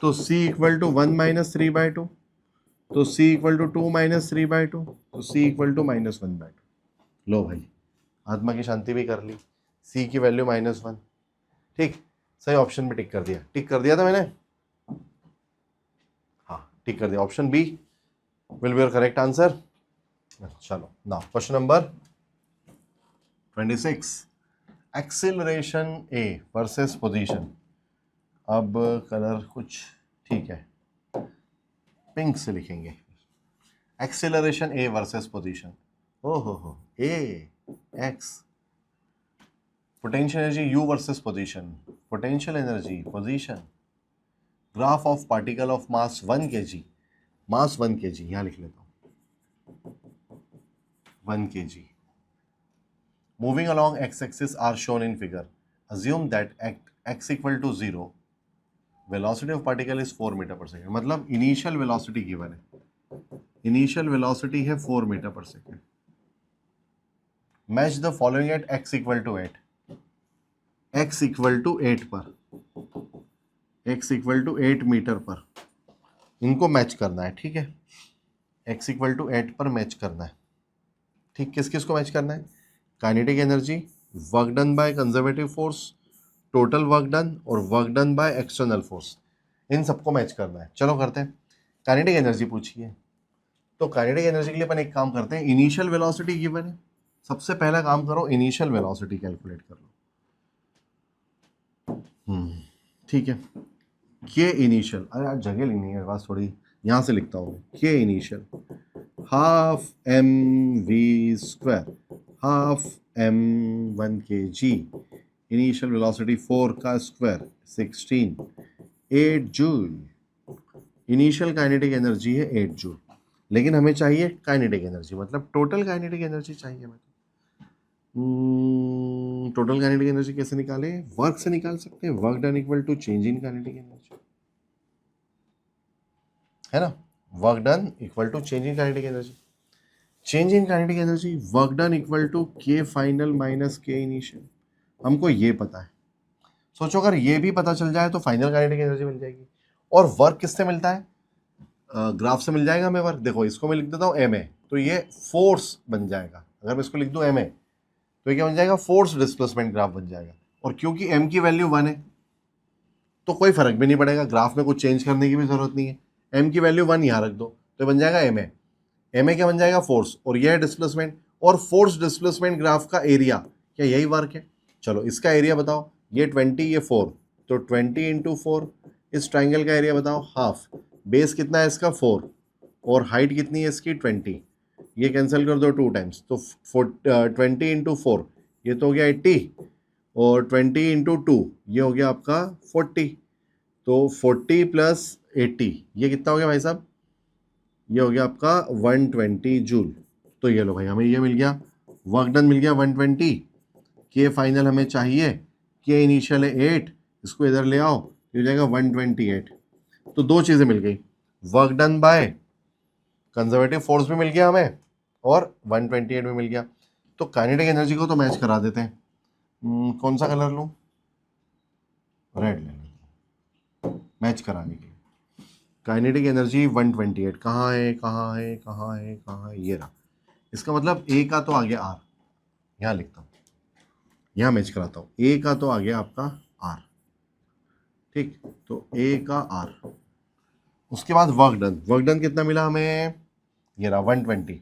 तो c इक्वल टू 1 माइनस 3/2, तो c इक्वल टू 2 माइनस 3/2, तो c इक्वल टू -1/2। लो भाई, आत्मा की शांति भी कर ली, c की वैल्यू -1, ठीक, सही ऑप्शन में टिक कर दिया, टिक कर दिया था मैंने, हाँ टिक कर दिया, option B will be your correct answer. चलो now question number 26, acceleration a versus position. अब कलर कुछ ठीक है, पिंक से लिखेंगे, एक्सेलरेशन a वर्सेस पोजीशन, ओहो a x, potential energy u versus position, potential energy position, graph of particle of mass 1 kg, mass 1 kg यहाँ लिख लेता हूँ, 1 kg, moving along x axis are shown in figure, assume that at x equal to 0 velocity of particle is 4 metre per second, मतलब initial velocity given है, initial velocity है 4 metre per second. Match the following at x equal to 8, x equal to 8 पर, x equal to 8 metre पर, इनको match करना है, ठीक है, x इक्वल टू 8 पर मैच करना है, ठीक, किस किस को मैच करना है, kinetic energy, work done by conservative force, total work done और work done by external force, इन सबको मैच करना है। चलो करते हैं, काइनेटिक एनर्जी पूछिए, तो काइनेटिक एनर्जी के लिए अपन एक काम करते हैं, इनिशियल वेलोसिटी गिवन है, सबसे पहला काम करो इनिशियल वेलोसिटी कैलकुलेट कर लो, ठीक है, के इनिशियल, अरे यार जगह लेनी है बस थोड़ी, यहाँ से लिखता हूँ, के initial half mv², half m1 kg, initial velocity 4 का square 16, 8 joule, initial kinetic energy है 8 जूल, लेकिन हमें चाहिए काइनेटिक एनर्जी, मतलब टोटल काइनेटिक एनर्जी चाहिए हमें। टोटल काइनेटिक एनर्जी कैसे निकाले, वर्क से निकाल सकते हैं, work done equal to change in kinetic energy, है ना, work done equal to change in kinetic energy, change in kinetic energy work done equal to K final minus K initial, हमको ये पता है, सोचो अगर ये भी पता चल जाए तो फाइनल काइनेटिक एनर्जी मिल जाएगी। और वर्क किससे मिलता है, ग्राफ से मिल जाएगा हमें वर्क, देखो इसको मैं लिख देता हूँ एम ए, तो ये फोर्स बन जाएगा, अगर मैं इसको लिख दूँ एम ए तो ये क्या बन जाएगा, फोर्स डिस्प्लेसमेंट ग्राफ बन जाएगा, और क्योंकि एम की वैल्यू 1 है तो कोई फर्क भी नहीं पड़ेगा, ग्राफ में कुछ चेंज करने की भी जरूरत नहीं है, एम की वैल्यू 1 यहाँ रख दो तो बन जाएगा एम ए, एम ए क्या बन जाएगा, फोर्स, और यह है डिस्प्लेसमेंट, और फोर्स डिस्प्लेसमेंट ग्राफ का एरिया, क्या यही वर्क है, चलो इसका एरिया बताओ, ये 20 ये 4, तो 20 इंटू 4, इस ट्राइंगल का एरिया बताओ हाफ, बेस कितना है इसका 4, और हाइट कितनी है इसकी 20, ये कैंसिल कर दो 2 टाइम्स, तो 20 इंटू 4 ये तो हो गया 80, और 20 इंटू 2 ये हो गया आपका 40, तो 40 प्लस 80 ये कितना हो गया भाई साहब ये हो गया आपका 120 जूल। तो ये लो भाई, हमें ये मिल गया, वर्क डन मिल गया 120, के फाइनल हमें चाहिए, के इनिशियल है 8, इसको इधर ले आओ, ये हो जाएगा 128। तो दो चीज़ें मिल गई, work done by conservative force भी मिल गया हमें और 128 भी मिल गया। तो काइनेटिक एनर्जी को तो मैच करा देते हैं। कौन सा कलर लूँ? रेड ले लेते हैं मैच कराने के लिए। काइनेटिक एनर्जी 128 कहाँ है, कहाँ है, कहाँ है, कहाँ है, ये रहा। इसका मतलब ए का तो आ गया आर, यहाँ लिखता हूँ, यहाँ मैच कराता हूँ। ए का तो आ गया आपका आर, ठीक, तो ए का आर। उसके बाद वर्क डन, वर्क डन कितना मिला हमें, ये रहा 120।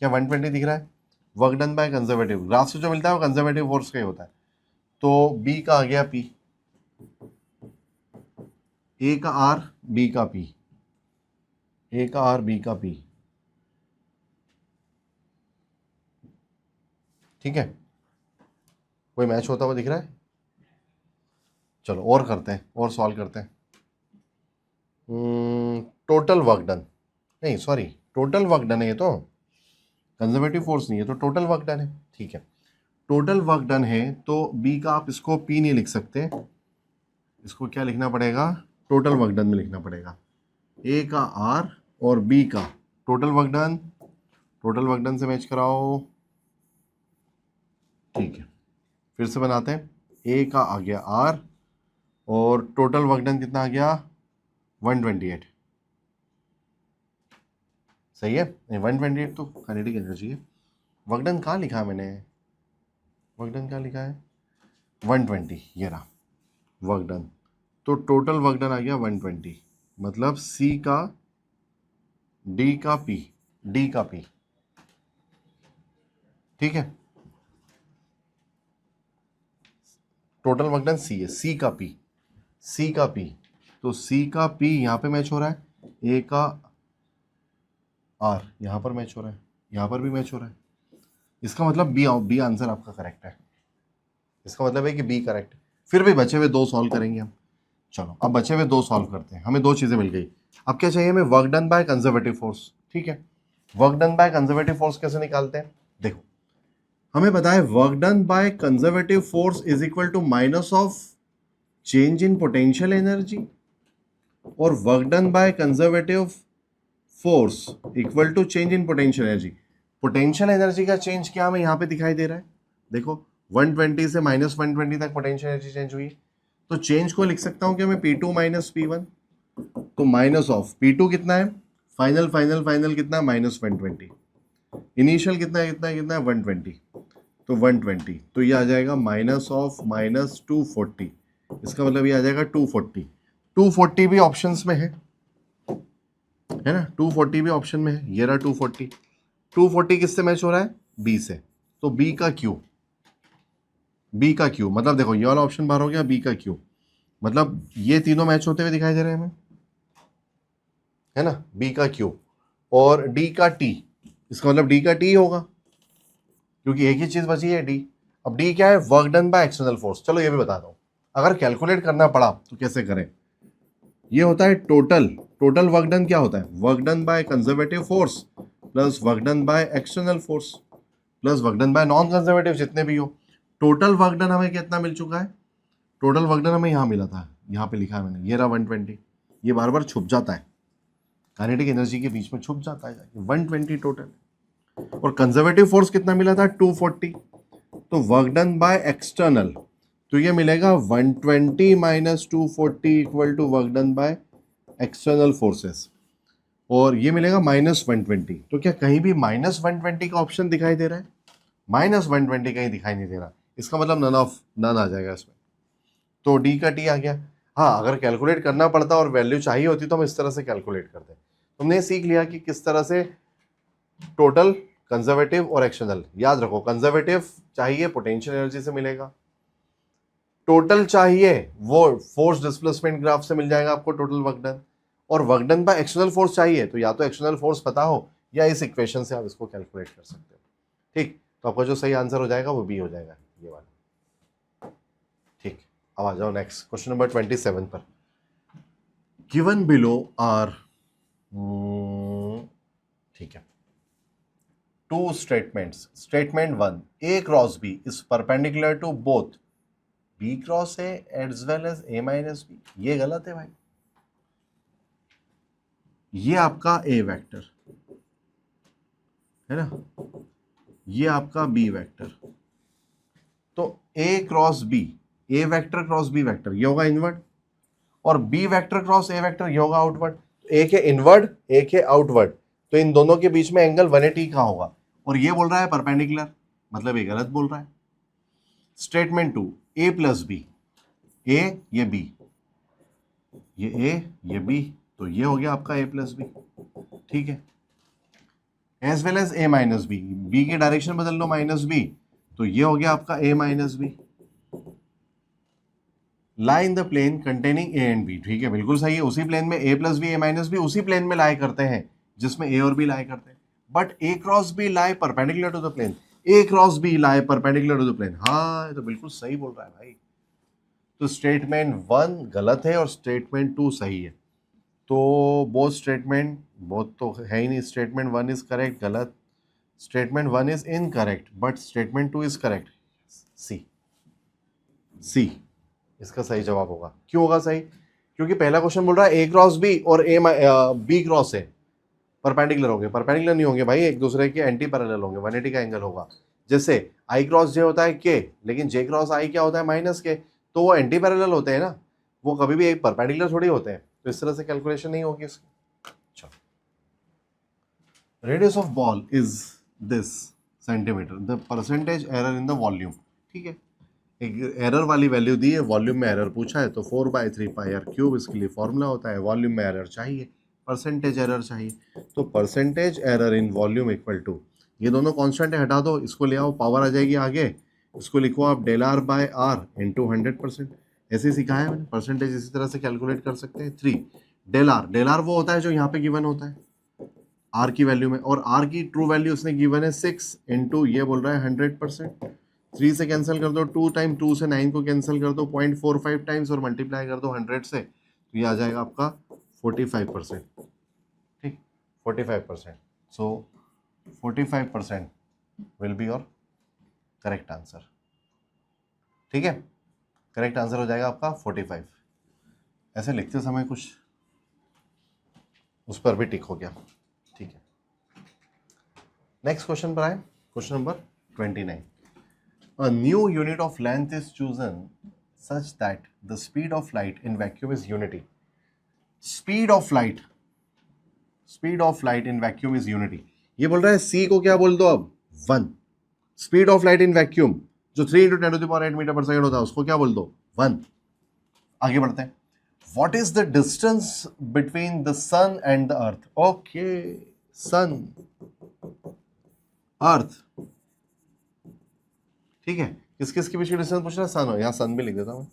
क्या 120 दिख रहा है? Work done by conservative, graph से जो मिलता है वो कंजर्वेटिव फोर्स का ही होता है। तो बी का आ गया पी, ए का आर, बी का पी, ए का आर, बी का पी, ठीक है। कोई मैच होता हुआ दिख रहा है? चलो और करते हैं, और सॉल्व करते हैं। टोटल वर्क डन, नहीं सॉरी, टोटल वर्क डन है ये तो, कंजर्वेटिव फोर्स नहीं है, तो टोटल वर्क डन है, ठीक है। टोटल वर्क डन है तो बी का आप इसको पी नहीं लिख सकते, इसको क्या लिखना पड़ेगा, टोटल वर्क डन में लिखना पड़ेगा। ए का आर और बी का total work done, total work done से मैच कराओ, ठीक है। फिर से बनाते हैं, ए का आ गया आर और टोटल वर्क डन कितना आ गया 128, सही है। नहीं 128 तो काइनेटिक एनर्जी है। वर्क डन कहाँ लिखा है मैंने, वर्क डन क्या लिखा है 120, ये रहा वर्क डन। तो टोटल वर्क डन आ गया 120, मतलब सी का डी का पी, डी का पी, ठीक है। टोटल वर्क डन सी है, सी का पी, सी का पी, तो सी का पी यहाँ पे मैच हो रहा है, ए का आर यहाँ पर मैच हो रहा है, यहाँ पर भी मैच हो रहा है। इसका मतलब बी, बी आंसर आपका करेक्ट है, इसका मतलब है कि बी करेक्ट। फिर भी बचे हुए दो सॉल्व करेंगे हम। चलो अब बचे हुए दो सॉल्व करते हैं, हमें दो चीज़ें मिल गई। अब क्या चाहिए हमें, work done by conservative force, ठीक है। Work done by conservative force कैसे निकालते हैं, देखो हमें पता है work done by conservative force is equal to minus of change in potential energy, और work done by conservative force equal to change in potential energy. Potential energy का change क्या हमें यहाँ पे दिखाई दे रहा है, देखो 120 से माइनस 120 तक पोटेंशियल एनर्जी चेंज हुई, तो चेंज को लिख सकता हूँ कि मैं P2 माइनस P1, तो माइनस ऑफ P2 कितना है, फाइनल फाइनल फाइनल कितना, माइनस 120, इनिशियल कितना है, कितना है, कितना है 120, तो 120, तो ये आ जाएगा माइनस ऑफ माइनस 240, इसका मतलब ये आ जाएगा 240। 240 भी ऑप्शंस में है ना, 240 भी ऑप्शन में है, ये रहा 240। 240 किससे मैच हो रहा है, बी से, तो बी का क्यू, बी का क्यू मतलब देखो ये वाला ऑप्शन बाहर हो गया, बी का क्यू मतलब ये तीनों मैच होते हुए दिखाई दे रहे हैं हमें, है ना, बी का क्यू और डी का टी, इसका मतलब डी का टी होगा क्योंकि एक ही चीज बची है डी। अब डी क्या है, work done by external force. चलो ये भी बता दो, अगर कैलकुलेट करना पड़ा तो कैसे करें। ये होता है टोटल, टोटल वर्क डन क्या होता है, work done by conservative force plus work done by external force plus work done bye non conservative जितने भी हो। टोटल वर्क डन हमें कितना मिल चुका है, टोटल वर्क डन हमें यहाँ मिला था, यहाँ पे लिखा है मैंने, ये रहा 120, ये बार बार छुप जाता है, काइनेटिक एनर्जी के बीच में छुप जाता है, 120 टोटल। और कंजर्वेटिव फोर्स कितना मिला था 240, तो वर्क डन बाय एक्सटर्नल, तो ये मिलेगा 120 minus 240 equal to work done by external forces, और ये मिलेगा माइनस 120। तो क्या कहीं भी माइनस 120 का ऑप्शन दिखाई दे रहा है, माइनस 120 कहीं दिखाई नहीं दे रहा, इसका मतलब नन ऑफ नन आ जाएगा इसमें, तो डी का टी आ गया। हाँ अगर कैलकुलेट करना पड़ता और वैल्यू चाहिए होती तो हम इस तरह से कैलकुलेट करते। तुमने सीख लिया कि किस तरह से टोटल, कंजर्वेटिव और एक्सटर्नल, याद रखो कंजर्वेटिव चाहिए पोटेंशियल एनर्जी से मिलेगा, टोटल चाहिए वो फोर्स डिस्प्लेसमेंट ग्राफ से मिल जाएगा आपको टोटल वर्क डन, और work done by external force चाहिए तो या तो एक्सटर्नल फोर्स पता हो या इस इक्वेशन से आप इसको कैलकुलेट कर सकते हो। ठीक, तो आपका जो सही आंसर हो जाएगा वो बी हो जाएगा, ये वाला। ठीक, अब आ जाओ नेक्स्ट क्वेश्चन नंबर 27 पर। गिवन बिलो आर ठीक है, two statements, statement 1, A cross B is perpendicular to both B cross A as well as A minus B, ये गलत है भाई। ये आपका ए वेक्टर है ना, ये आपका बी वेक्टर, तो A cross B, A vector cross B vector ये होगा इनवर्ड, और B vector cross A vector ये होगा आउटवर्ड। एक है इनवर्ड एक है आउटवर्ड, तो इन दोनों के बीच में एंगल 180 का होगा, और ये बोल रहा है परपेंडिकुलर, मतलब ये गलत बोल रहा है। स्टेटमेंट 2, ए प्लस बी, ए ये बी, ये ए ये बी, तो ये हो गया आपका ए प्लस बी, ठीक है। As well as A minus B, B की डायरेक्शन बदल लो माइनस बी, तो ये हो गया आपका A minus B. Lie in the plane containing A and B, ठीक है बिल्कुल सही है, उसी प्लेन में A plus B A minus B उसी प्लेन में लाई करते हैं जिसमें ए और बी लाई करते हैं, but A cross B lie perpendicular to the plane, A cross B lie perpendicular to the plane. हाँ ये तो बिल्कुल सही बोल रहा है भाई, तो स्टेटमेंट 1 गलत है और स्टेटमेंट 2 सही है, तो बोथ स्टेटमेंट, बोथ तो है ही नहीं, स्टेटमेंट 1 इज करेक्ट, गलत, statement 1 is incorrect but statement 2 is correct, C, C इसका सही जवाब होगा। क्यों होगा सही? क्योंकि पहला क्वेश्चन बोल रहा है ए क्रॉस बी और A B cross A perpendicular होंगे, परपेंडिकुलर नहीं होंगे भाई, एक दूसरे के एंटी पैरेलल होंगे, 180 का एंगल होगा। जैसे आई क्रॉस जे होता है के, लेकिन जे क्रॉस आई क्या होता है माइनस के, तो वो एंटी पैरेलल होते हैं ना, वो कभी भी एक परपेंडिकुलर थोड़ी होते हैं, तो इस तरह से कैलकुलेशन नहीं होगी इसकी। Radius of ball is this centimetre, the percentage error in the volume, ठीक है, एक एरर वाली वैल्यू दी है, वॉल्यूम में एरर पूछा है, तो 4/3πr³, इसके लिए फॉर्मूला होता है, वॉल्यूम में एरर चाहिए, परसेंटेज एरर चाहिए, तो percentage error in volume equal to, ये दोनों कांस्टेंट है हटा दो, इसको ले आओ, पावर आ जाएगी आगे, इसको लिखो आप ΔR/R इंटू 100%, ऐसे सिखाया है मैंने, परसेंटेज इसी तरह से कैलकुलेट कर सकते हैं। 3 ΔR वो होता है जो यहाँ पे गिवन होता है R की वैल्यू में, और R की ट्रू वैल्यू उसने गिवन है 6 इंटू ये बोल रहा है 100%, 3 से कैंसिल कर दो, 2 टाइम 2 से 9 को कैंसिल कर दो 0.45 टाइम्स और मल्टीप्लाई कर दो 100 से, तो ये आ जाएगा आपका 45%, ठीक 45%, सो 45% will be your correct answer, ठीक है, करेक्ट आंसर हो जाएगा आपका 45। ऐसे लिखते समय कुछ उस पर भी टिक हो गया, ठीक है। नेक्स्ट क्वेश्चन पर आए, question number 29। A new unit of length is chosen such that the speed of light in vacuum is unity. Speed of light in vacuum is unity. ये बोल रहा है c को क्या बोल दो अब 1, speed of light in vacuum जो 3 × 10⁸ मीटर पर सेकंड होता है उसको क्या बोल दो 1। आगे बढ़ते हैं, what is the distance between the sun and the earth? Okay, sun, earth, ठीक है, किस किस के बीच की डिस्टेंस पूछ रहा है, सन, हो यहाँ सन भी लिख देता हूँ,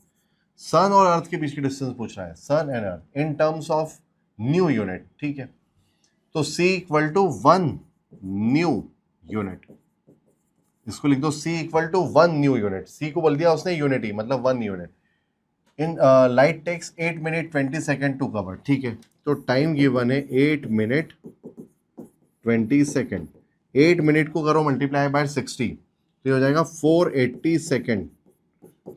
सन और अर्थ के बीच की डिस्टेंस पूछ रहा है, sun and earth in terms of new unit, ठीक है, तो c equal to 1 new unit, इसको लिख दो c equal to 1 new unit, c को बोल दिया उसने यूनिटी मतलब 1 unit, in light takes 8 minute 20 second to cover, ठीक है, तो टाइम गिवन है 8 मिनट 20 सेकेंड, 8 मिनट को करो मल्टीप्लाई बाय 60, तो हो जाएगा 480 सेकेंड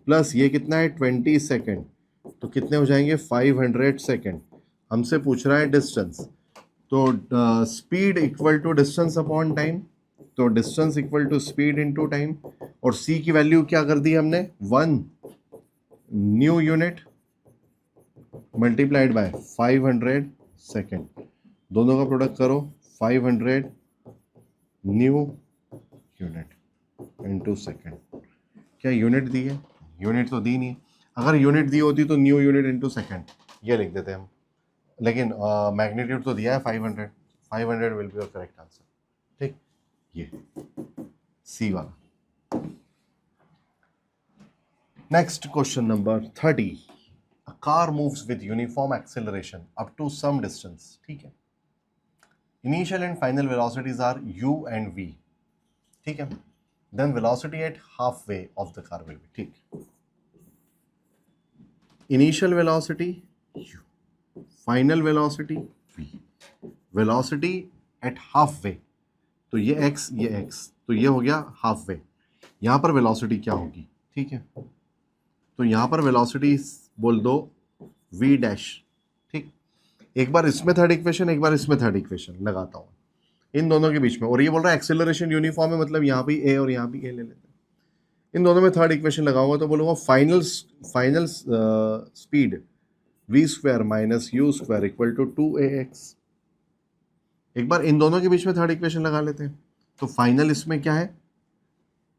प्लस ये कितना है 20 सेकेंड, तो कितने हो जाएंगे 500 सेकेंड। हमसे पूछ रहा है डिस्टेंस, तो speed equal to distance upon time, तो distance equal to speed into time, और c की वैल्यू क्या कर दी हमने 1 new unit multiplied by 500 second, दोनों का प्रोडक्ट करो 500 न्यू यूनिट इनटू सेकेंड, क्या यूनिट दी है? यूनिट तो दी नहीं है, अगर यूनिट दी होती तो न्यू यूनिट इनटू सेकेंड ये लिख देते हम, लेकिन मैग्नीट्यूड तो दिया है 500, 500 will be your correct answer, ठीक, ये सी वाला। Next question number 30। A car moves with uniform acceleration up to some distance, ठीक है, initial and final velocities are u and v, ठीक है, then velocity at halfway of the car will be, ठीक, initial velocity u, final velocity v, velocity at half way, तो ये x ये x, तो ये हो गया हाफ वे। यहाँ पर वेलोसिटी क्या होगी, ठीक है, तो यहाँ पर वेलोसिटी बोल दो v डैश, ठीक। एक बार इसमें थर्ड इक्वेशन, एक बार इसमें थर्ड इक्वेशन लगाता हूँ इन दोनों के बीच में, और ये बोल रहा है एक्सेलरेशन यूनिफॉर्म है, मतलब यहाँ भी a और यहाँ भी a ले लेते हैं। इन दोनों में थर्ड इक्वेशन लगाऊंगा तो बोलूँगा final speed v square minus U square equal to 2ax। एक बार इन दोनों के बीच में थर्ड इक्वेशन लगा लेते हैं, तो फाइनल इसमें क्या है,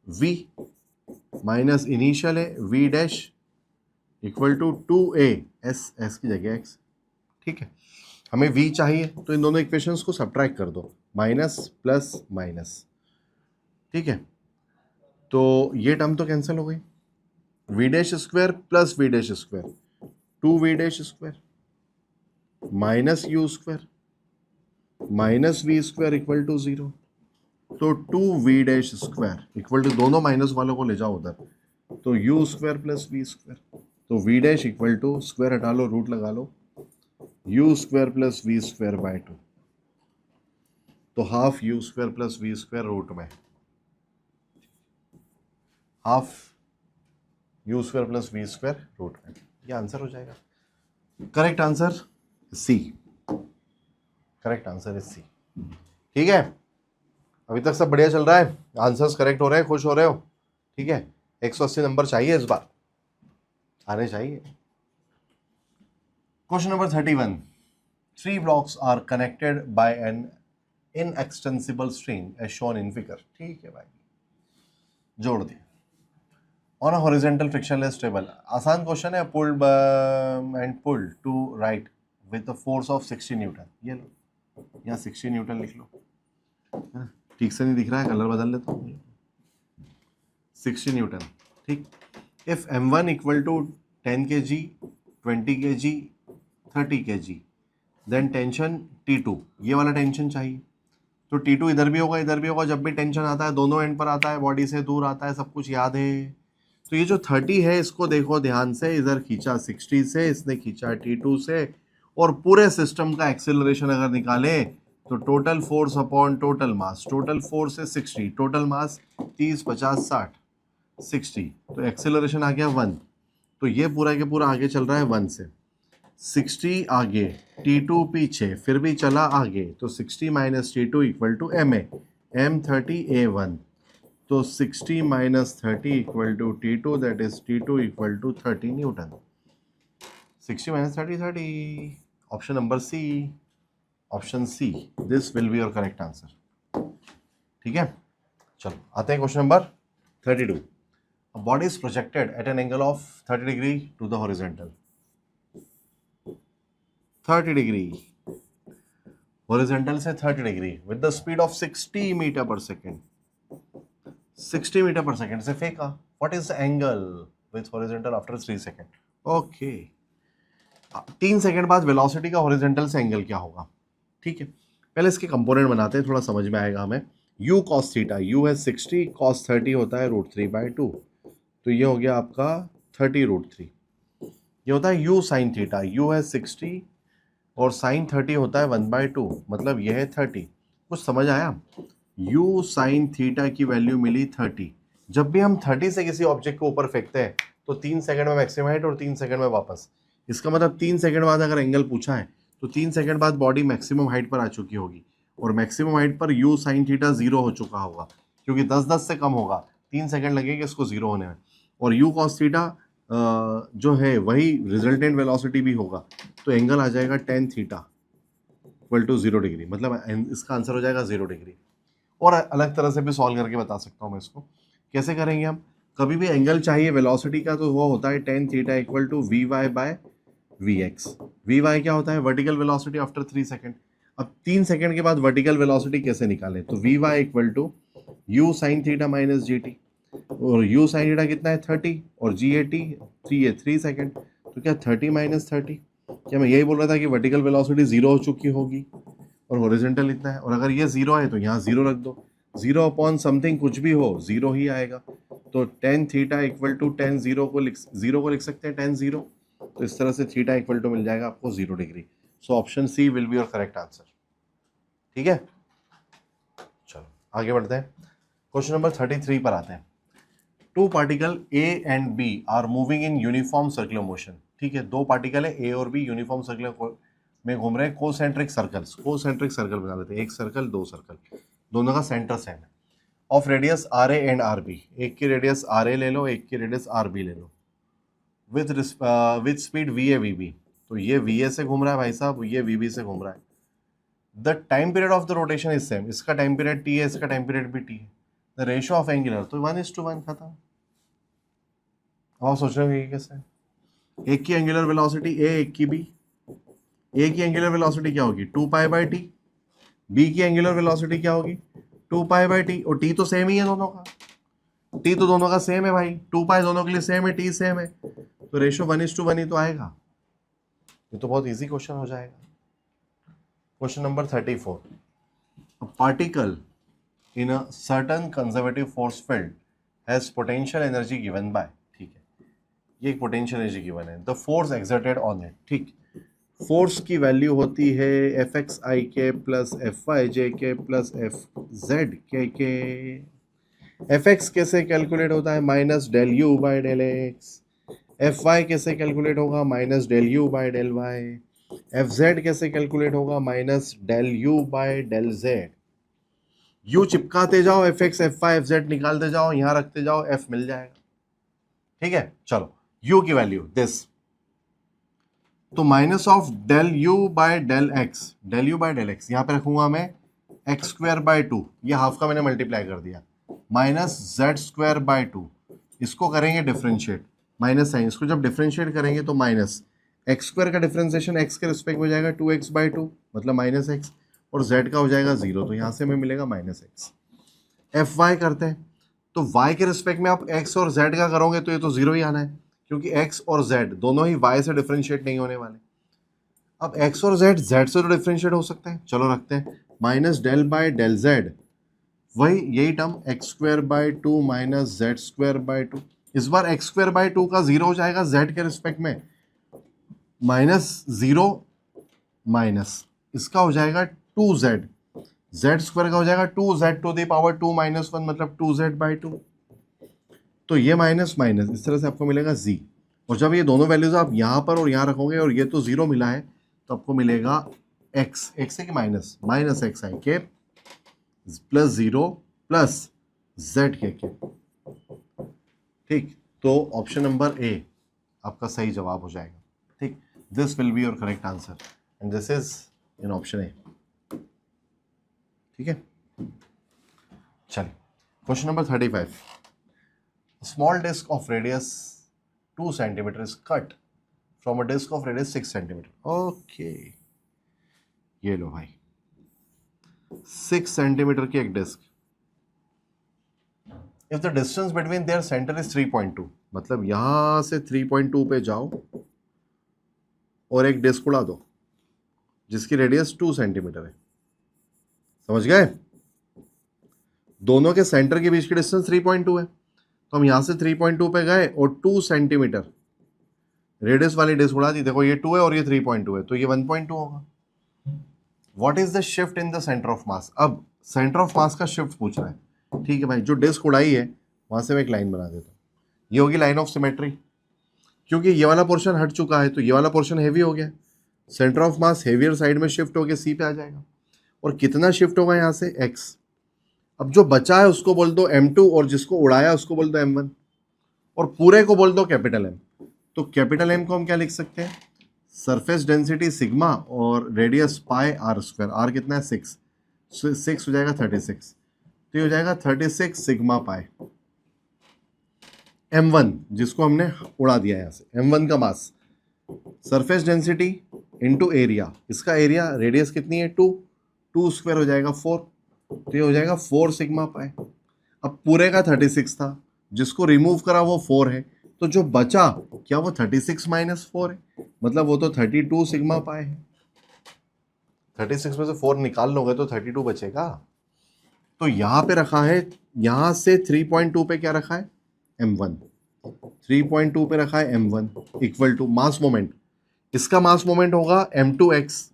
v माइनस इनिशियल है v dash equal to 2a, s की जगह x, ठीक है। हमें v चाहिए तो इन दोनों इक्वेशंस को सब्ट्रैक्ट कर दो, माइनस प्लस माइनस, ठीक है। तो ये टर्म तो कैंसिल हो गई, v dash square plus v dash square 2v dash square minus U square minus V square equal to 0, तो 2v dash square equal to, दोनों माइनस वालों को ले जाओ उधर, तो u square plus V square, तो v dash equal to square हटा लो, रूट लगा लो, u square plus V square by 2, तो half u square plus V square root में half u square plus V square root में, ये answer हो जाएगा। Correct answer C, correct answer is C, ठीक है। अभी तक सब बढ़िया चल रहा है, आंसर्स करेक्ट हो रहे हैं, खुश हो रहे हो, ठीक है। 180 नंबर चाहिए इस बार, आने चाहिए। Question number 31, 3 blocks are connected by an inextensible string as shown in figure, ठीक है भाई, जोड़ दिए। On a horizontal frictionless table, आसान क्वेश्चन है, pulled and pulled to right with the force of 60 newton, ये लो यहाँ 60 न्यूटन लिख लो, ठीक से नहीं दिख रहा है, कलर बदल लेता हूँ, 60 न्यूटन, ठीक। इफ m1 इक्वल टू 10 kg 20 kg 30 kg then tension T2, ये वाला टेंशन चाहिए, तो T2 इधर भी होगा इधर भी होगा, जब भी टेंशन आता है दोनों एंड पर आता है, बॉडी से दूर आता है, सब कुछ याद है। तो ये जो 30 है इसको देखो ध्यान से, इधर खींचा 60 से, इसने खींचा T2 से, और पूरे सिस्टम का एक्सेलरेशन अगर निकाले तो total force upon total mass, total force है 60, टोटल मास 30 50 60 60, तो एक्सेलरेशन आ गया 1, तो ये पूरा के पूरा आगे चल रहा है 1 से, 60 आगे T2 पीछे, फिर भी चला आगे, तो 60 minus T2 equal to MA, M30 A1, तो 60 minus 30 equal to T2, that is T2 equal to 30 newton. 60 minus 30 30, option number C, option C, this will be your correct answer, ठीक है। चलो आते हैं question number 32, a body is projected at an angle of 30 degree to the horizontal, 30 degree horizontal से 30 degree with the speed of 60 metre per second, 60 metre per second से फेंका, what is the angle with horizontal after 3 second, okay. 3 second बाद velocity का horizontal से angle क्या होगा, ठीक है। पहले इसके कंपोनेंट बनाते हैं, थोड़ा समझ में आएगा हमें। u cos थीटा, u है 60, cos 30 होता है √3/2, तो ये हो गया आपका 30 √3। ये होता है u sin थीटा, u है 60 और sin 30 होता है 1/2, मतलब ये है 30। कुछ समझ आया? u sin थीटा की वैल्यू मिली 30। जब भी हम 30 से किसी ऑब्जेक्ट को ऊपर फेंकते हैं तो 3 सेकंड में मैक्सिमम हाइट और 3 सेकंड में वापस। इसका मतलब 3 सेकंड बाद अगर एंगल पूछा है तो 3 सेकंड बाद बॉडी मैक्सिमम हाइट पर आ चुकी होगी और मैक्सिमम हाइट पर u sin थीटा 0 हो चुका होगा, क्योंकि 10-10 से कम होगा, 3 सेकंड लगेगा इसको 0 होने में। और u cos थीटा जो है वही रिजल्टेंट वेलोसिटी भी होगा, तो एंगल आ जाएगा tan theta equal to 0 degree, मतलब इसका आंसर हो जाएगा 0 डिग्री। और अलग तरह से भी सॉल्व करके बता सकता हूँ मैं इसको। कैसे करेंगे हम? कभी भी एंगल चाहिए वेलोसिटी का तो वो होता है tan theta equal to vy/vx। vy क्या होता है? Vertical velocity after 3 second. अब 3 सेकंड के बाद वर्टिकल वेलोसिटी कैसे निकालें? तो vy equal to u sin theta minus gt, और u sin थीटा कितना है 30 और gt 3 है 3 सेकंड, तो क्या 30 माइनस 30, क्या मैं यही बोल रहा था कि वर्टिकल वेलोसिटी 0 हो चुकी होगी और हॉरिजॉन्टल इतना है, और अगर ये 0 है तो यहाँ 0 रख दो, 0 अपॉन समथिंग कुछ भी हो 0 ही आएगा। तो tan theta equal to tan 0 को लिख सकते हैं tan 0, तो इस तरह से थीटा इक्वल टू मिल जाएगा आपको 0 degree. So option C will be your correct answer, ठीक है। आगे बढ़ते हैं, क्वेश्चन नंबर 33 पर आते हैं। Two particle A and B are moving in uniform circular motion. ठीक है, दो पार्टिकल है ए और बी, यूनिफॉर्म सर्कुलर में घूम रहे हैं। कोसेंट्रिक सर्कल बना लेते हैं, एक सर्कल दो सर्कल, दोनों का सेंटर सेम है। Of radius R A and R B, एक की रेडियस आर ए ले लो, एक की रेडियस आर बी ले लो, with speed V A V B. तो ये वी ए से घूम रहा है भाई साहब, ये वी बी से घूम रहा है। The time period of the rotation is same, इसका टाइम पीरियड टी है, इसका टाइम पीरियड भी टी है। द रेशियो ऑफ एंगुलर, तो 1:1 खत्म। अब आप सोच रहे हो ये कैसे है? एक की एंगुलर वेलोसिटी ए, एक की बी। ए की एंगुलर वेलोसिटी क्या होगी 2π/t, बी की एंगुलर वेलोसिटी क्या होगी 2π/t, और टी तो सेम ही है दोनों का, टी तो दोनों का सेम है भाई, 2π दोनों के लिए सेम है, टी सेम है, तो रेशियो 1:1 ही तो आएगा। ये तो बहुत इजी क्वेश्चन हो जाएगा। Question number 34, a particle in a certain conservative force field has potential energy given by, ठीक है, ये एक पोटेंशियल एनर्जी गिवन है, the force exerted on it. ठीक, फोर्स की वैल्यू होती है Fxi के प्लस Fyj के प्लस Fz के। Fx कैसे कैलकुलेट होता है minus del U by del X, Fy कैसे कैलकुलेट होगा minus del U by del Y, Fz कैसे कैलकुलेट होगा minus del U by del Z. U चिपकाते जाओ, Fx Fy Fz निकालते जाओ, यहां रखते जाओ, F मिल जाएगा। ठीक है, चलो u की वैल्यू दिस, तो minus of del U by del X, del U by del X यहां पे रखूंगा मैं x²/2, ये हाफ का मैंने मल्टीप्लाई कर दिया, माइनस z²/2, इसको करेंगे डिफरेंशिएट, माइनस साइन, इसको जब डिफरेंशिएट करेंगे तो माइनस x² का डिफरेंशिएशन x के रिस्पेक्ट में हो जाएगा 2x/2 मतलब माइनस x, और z का हो जाएगा 0, तो यहां से हमें मिलेगा माइनस x। Fy करते हैं, तो y के रिस्पेक्ट में आप x और z का करोगे तो ये तो 0 ही आना है, क्योंकि x और z दोनों ही y से डिफरेंशिएट नहीं होने वाले। अब x और z से तो डिफरेंशिएट हो सकते हैं, चलो रखते हैं, minus del by del z, वही यही टर्म x²/2 माइनस z²/2, इस बार x²/2 का 0 हो जाएगा z के रिस्पेक्ट में, माइनस 0 माइनस इसका हो जाएगा 2z, z² का हो जाएगा 2z⁻2 मतलब 2z/2, तो ये माइनस माइनस इस तरह से आपको मिलेगा z, और जब ये दोनों वैल्यूज आप यहाँ पर और यहाँ रखोगे और ये तो 0 मिला है, तो आपको मिलेगा x है कि माइनस xi के प्लस 0 प्लस z के। ठीक, तो ऑप्शन नंबर ए आपका सही जवाब हो जाएगा। ठीक, this will be your correct answer and this is in option A. ठीक है, चलिए question number 35, small disc of radius 2 centimetre is cut from a disc of radius 6 centimetre. Okay, ये लो भाई 6 सेंटीमीटर की एक डिस्क, if the distance between their centre is 3.2, मतलब यहां से 3.2 पे जाओ और एक डिस्क उड़ा दो जिसकी रेडियस 2 सेंटीमीटर है, समझ गए? दोनों के सेंटर के बीच की डिस्टेंस 3.2 है, तो हम यहां से 3.2 पे गए और 2 सेंटीमीटर रेडियस वाली डिस्क उड़ा दी। देखो ये 2 है और ये 3.2 है, तो ये 1.2 होगा। What is the shift in the centre of मास, अब सेंटर ऑफ मास का शिफ्ट पूछ रहा है। ठीक है भाई, जो डिस्क उड़ाई है वहां से मैं एक लाइन बना देता हूँ, ये होगी लाइन ऑफ सिमेट्री, क्योंकि ये वाला पोर्शन हट चुका है तो ये वाला पोर्शन हैवी हो गया, centre of mass heavier side में शिफ्ट होकर सी पे आ जाएगा, और कितना शिफ्ट होगा यहाँ से x। अब जो बचा है उसको बोल दो m2 और जिसको उड़ाया उसको बोल दो m1, और पूरे को बोल दो कैपिटल M। तो कैपिटल M को हम क्या लिख सकते हैं, सरफेस डेंसिटी सिग्मा और रेडियस पाई r², r कितना है 6, 6 हो जाएगा 36, तो ये हो जाएगा 36 सिग्मा पाई। m1 जिसको हमने उड़ा दिया यहाँ से, m1 का मास, सरफेस डेंसिटी इनटू एरिया, इसका एरिया रेडियस कितनी है 2 स्क्वायर हो जाएगा 4, तो ये हो जाएगा 4 सिग्मा पाई। अब पूरे का 36 था, जिसको रिमूव करा वो 4 है, तो जो बचा क्या वो 36 माइनस 4 है, मतलब वो तो 32 सिग्मा पाई है। 36 में से 4 निकाल लोगे तो 32 बचेगा। तो यहाँ पे रखा है, यहाँ से 3.2 पे क्या रखा है m1, 3.2 पे रखा है m1 इक्वल टू मास मोमेंट, इसका मास मोमेंट होगा m2x,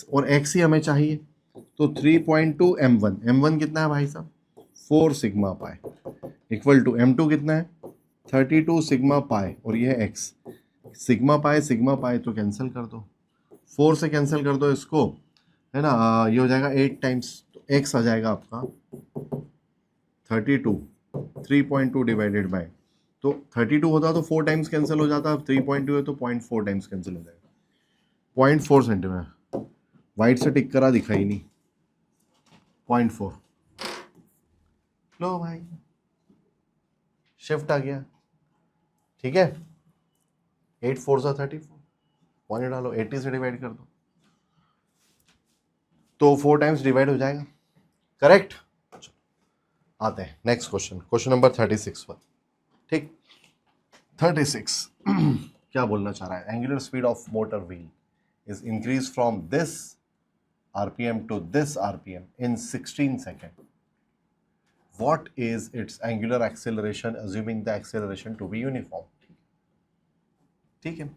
और x ही हमें चाहिए, तो 3.2 m1 कितना है भाई साहब 4 sigma pi equal to m2 कितना है 32 सिग्मा पाई और ये है x सिग्मा पाई तो कैंसिल कर दो 4 से कैंसिल कर दो इसको है ना ये हो जाएगा 8 टाइम्स तो x आ जाएगा आपका 32 3.2 डिवाइडेड बाय तो 32 होता तो 4 टाइम्स कैंसिल हो जाता अब 3.2 है तो 0.4 टाइम्स कैंसिल हो जाएगा 0.4 सेंटीमीटर वाइट से टिक करा दिखाई नहीं 0.4 लो भाई शिफ्ट आ गया ठीक है 8 4 सा 34 1 डालो 80 से डिवाइड कर दो तो 4 टाइम्स डिवाइड हो जाएगा करेक्ट आते हैं नेक्स्ट क्वेश्चन नंबर 36 पर ठीक 36 क्या बोलना चाह रहा है angular speed of motor wheel is increase from this RPM to this RPM in 16 seconds. What is its angular acceleration assuming the acceleration to be uniform? ठीक है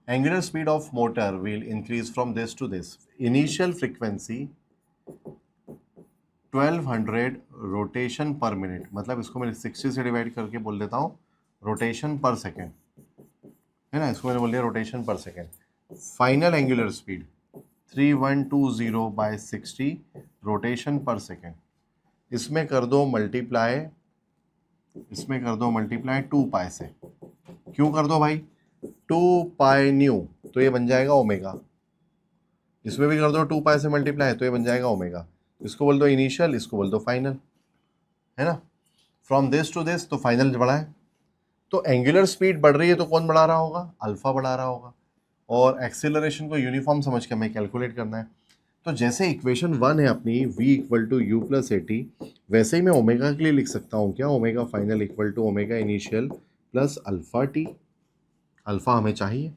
angular speed of motor will increase from this to this. Initial frequency 1200 rotation per minute मतलब इसको मैं 60 से divide करके बोल देता हूँ रोटेशन पर सेकेंड है ना इसको मैंने बोल दिया rotation per second final angular speed 3120 by 60 rotation per second इसमें कर दो मल्टीप्लाई 2 पाई से क्यों कर दो भाई 2 पाई न्यू तो ये बन जाएगा ओमेगा इसमें भी कर दो 2 पाई से मल्टीप्लाई तो ये बन जाएगा ओमेगा इसको बोल दो इनिशियल इसको बोल दो फाइनल है ना फ्रॉम दिस टू दिस तो फाइनल बढ़ा है तो एंगुलर स्पीड बढ़ रही है तो कौन बढ़ा रहा होगा अल्फा बढ़ा रहा होगा और एक्सेलरेशन को यूनिफॉर्म समझ के हमें कैलकुलेट करना है तो जैसे इक्वेशन 1 है अपनी v equal to u plus A t वैसे ही मैं ओमेगा के लिए लिख सकता हूँ क्या omega final equal to omega initial plus alpha t alpha हमें चाहिए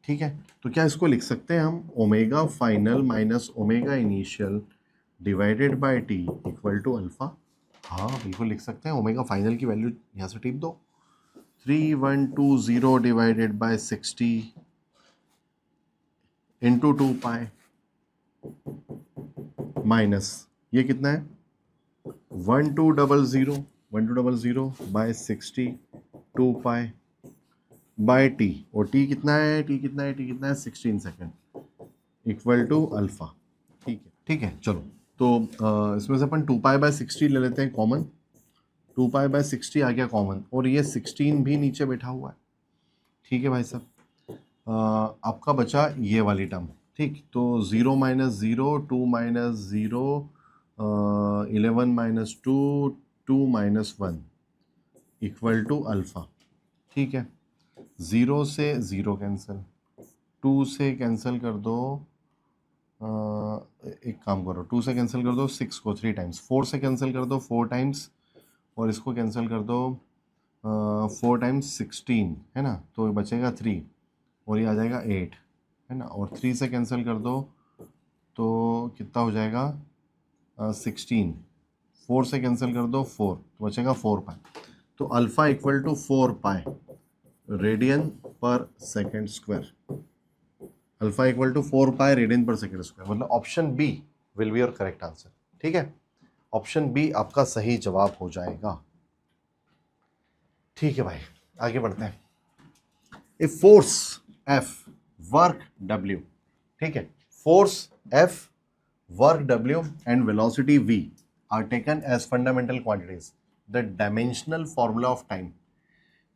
ठीक है तो क्या इसको लिख सकते हैं हम omega final minus omega initial divided by t equal to alpha हाँ बिल्कुल लिख सकते हैं ओमेगा फाइनल की वैल्यू यहाँ से टिप दो 3120 divided by 60 into 2 pi minus ये कितना है 1200 बाय 60 2 पाई बाय टी और टी कितना है 16 सेकेंड इक्वल टू अल्फा ठीक है चलो तो इसमें से अपन 2 पाई बाय 60 ले लेते हैं कॉमन 2 पाई बाय 60 आ गया कॉमन और ये 16 भी नीचे बैठा हुआ है ठीक है भाई साहब आपका बचा ये वाली टर्म ठीक तो 0 minus 0 2 minus 0 11 minus 2 2 minus 1 equal to alpha ठीक है 0 से 0 कैंसिल 2 से कैंसिल कर दो एक काम करो 2 से कैंसिल कर दो 6 को 3 टाइम्स 4 से कैंसिल कर दो 4 टाइम्स और इसको कैंसिल कर दो 4 टाइम्स 16 है ना तो बचेगा 3 और ये आ जाएगा 8 है ना और 3 से कैंसिल कर दो तो कितना हो जाएगा 16 4 से कैंसिल कर दो 4 तो बचेगा 4 पाई तो alpha equal to 4 pi radian per second square alpha equal to 4 pi radian per second square मतलब option B will be your correct answer ठीक है ऑप्शन बी आपका सही जवाब हो जाएगा ठीक है भाई आगे बढ़ते हैं a force F work W ठीक है force F work W and velocity V are taken as fundamental quantities the dimensional formula of time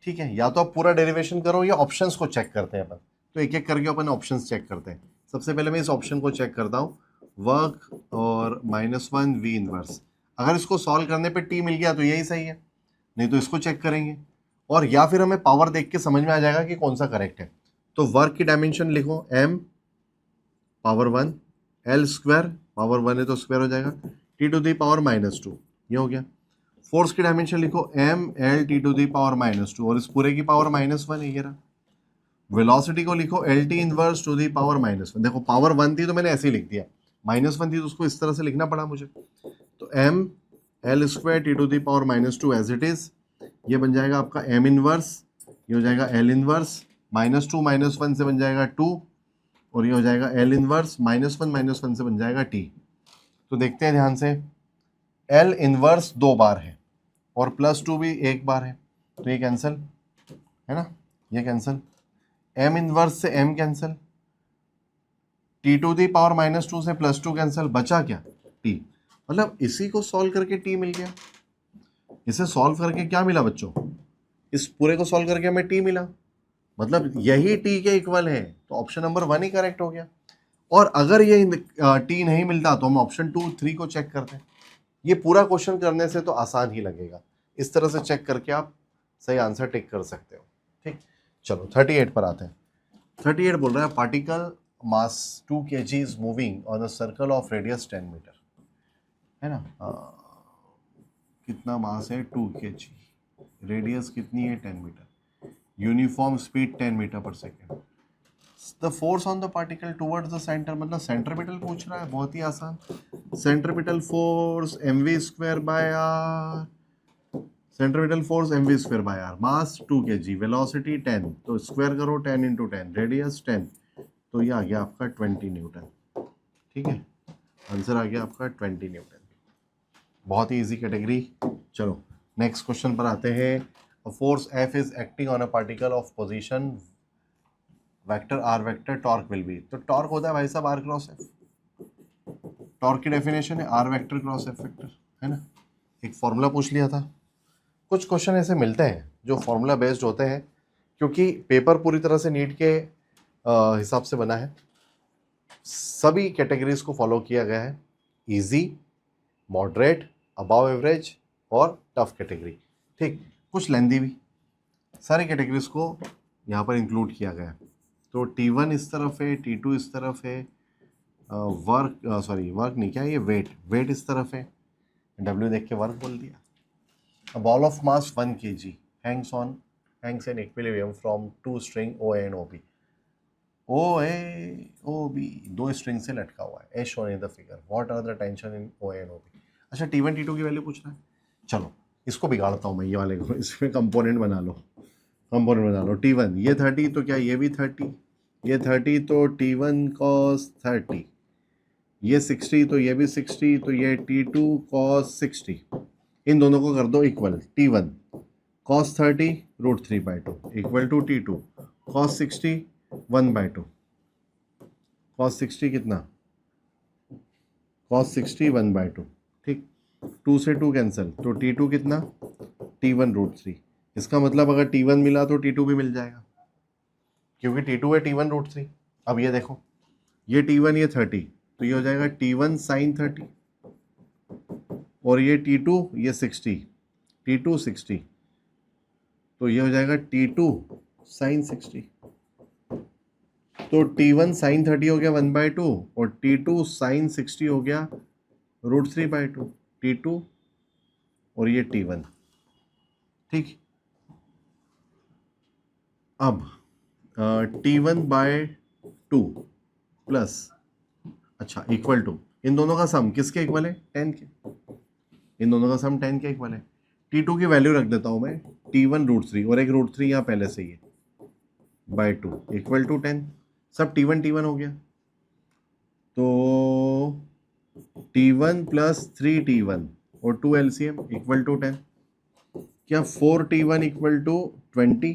ठीक है या तो आप पूरा डेरिवेशन करो या ऑप्शंस को चेक करते हैं अपन तो एक एक करके अपन ऑप्शंस चेक करते हैं सबसे पहले मैं इस ऑप्शन को चेक करता हूँ वर्क और -1 V इनवर्स अगर इसको सॉल्व करने पे T मिल गया तो यही सही है नहीं तो इसको चेक करेंगे और या फिर हमें पावर देख के समझ में आ जाएगा कि कौन सा करेक्ट है तो वर्क की डायमेंशन लिखो m power 1 l square power 1 है तो स्क्वायर हो जाएगा t टू दी पावर -2 ये हो गया फोर्स की डायमेंशन लिखो m l t to the power -2 और इस पूरे की पावर -1 है ये रहा वेलोसिटी को लिखो L T inverse to the power -1 देखो पावर 1 थी तो मैंने ऐसे ही लिख दिया -1 थी तो उसको इस तरह से लिखना पड़ा मुझे तो m l square t to the power -2 as it is ये बन जाएगा आपका m इनवर्स ये हो जाएगा l इनवर्स -2 -1 से बन जाएगा 2 और ये हो जाएगा L इनवर्स -1 से बन जाएगा T तो देखते हैं ध्यान से, L इनवर्स 2 बार है और +2 भी 1 बार है, तो ये कैंसिल है ना, ये कैंसिल, M इनवर्स से M कैंसिल, T⁻⁻2 से +2 कैंसिल, बचा क्या, T। मतलब इसी को सॉल्व करके T मिल गया। इसे सॉल्व करके क्या मिला बच्चों, इस पूरे को सॉल्व करके हमें T मिला, मतलब यही T के इक्वल है, तो ऑप्शन नंबर 1 ही करेक्ट हो गया। और अगर ये T नहीं मिलता तो हम ऑप्शन 2, 3 को चेक करते हैं। ये पूरा क्वेश्चन करने से तो आसान ही लगेगा, इस तरह से चेक करके आप सही आंसर टिक कर सकते हो। ठीक, चलो 38 पर आते हैं। 38 बोल रहा है particle mass 2 kg is moving on a circle of radius 10 metre, है ना। कितना मास है 2 kg, रेडियस कितनी है 10 metre, uniform speed 10 metre per second, the force on the particle towards the centre, मतलब सेंट्रीपिटल पूछ रहा है, बहुत ही आसान। Centripetal force mv² by r, centripetal force mv² by r, mass 2 kg, velocity 10, तो स्क्वायर करो 10 इंटू 10, रेडियस 10, तो ये आ गया आपका 20 न्यूटन। ठीक है, आंसर आ गया आपका 20 न्यूटन। बहुत ही इजी कैटेगरी। चलो नेक्स्ट क्वेश्चन पर आते हैं। Force F is acting on a particle of position vector r vector, torque will be, तो टॉर्क होता है भाई साहब r क्रॉस f, टॉर्क की डेफिनेशन है r vector cross f vector, है ना। एक फॉर्मूला पूछ लिया था। कुछ क्वेश्चन ऐसे मिलते हैं जो फॉर्मूला बेस्ड होते हैं, क्योंकि पेपर पूरी तरह से नीट के हिसाब से बना है, सभी कैटेगरीज को फॉलो किया गया है, इजी, मॉडरेट, अबव एवरेज और टफ कैटेगरी। ठीक, कुछ लेंदी भी, सारी कैटेगरीज को यहाँ पर इंक्लूड किया गया है। तो T1 इस तरफ है, T2 इस तरफ है, वर्क वर्क नहीं, क्या ये वेट इस तरफ है, W देख के वर्क बोल दिया। A ball of mass 1 kg hangs in equilibrium from 2 string OA and OB. OA, OB दो स्ट्रिंग से लटका हुआ है, as shown in the figure. What are the tension in OA and OB? अच्छा T1 T2 की value पूछ रहा है, चलो इसको बिगाड़ता हूँ मैं, ये वाले को, इसमें कंपोनेंट बना लो, T1 ये 30, तो क्या ये भी 30, ये 30 तो T1 cos 30, ये 60 तो ये भी 60, तो ये T2 cos 60, इन दोनों को कर दो equal, T1 cos 30 √3/2 equal to T2 cos 60 1/2, cos 60 कितना, cos 60 1/2, ठीक, 2 से 2 कैंसिल, तो T2 कितना, T1 √3, इसका मतलब अगर T1 मिला तो T2 भी मिल जाएगा, क्योंकि T2 है T1 √3। अब ये देखो, ये T1 ये 30, तो ये हो जाएगा T1 sin 30, और ये T2 ये 60, T2 60, तो ये हो जाएगा T2 sin 60, तो T1 sin 30 हो गया 1/2 और T2 sin 60 हो गया √3/2, T2 और ये T1। ठीक, अब T1/2 प्लस, अच्छा इक्वल टू, इन दोनों का सम किसके इक्वल है, 10 के, इन दोनों का सम 10 के इक्वल है। T2 की वैल्यू रख देता हूं मैं, T1 √3 और एक √3 यहाँ पहले से ही है, /2 इक्वल टू 10, सब T1 हो गया, तो T1 प्लस 3T1 और 2 LCM इक्वल टू 10, क्या 4T1 equal to 20,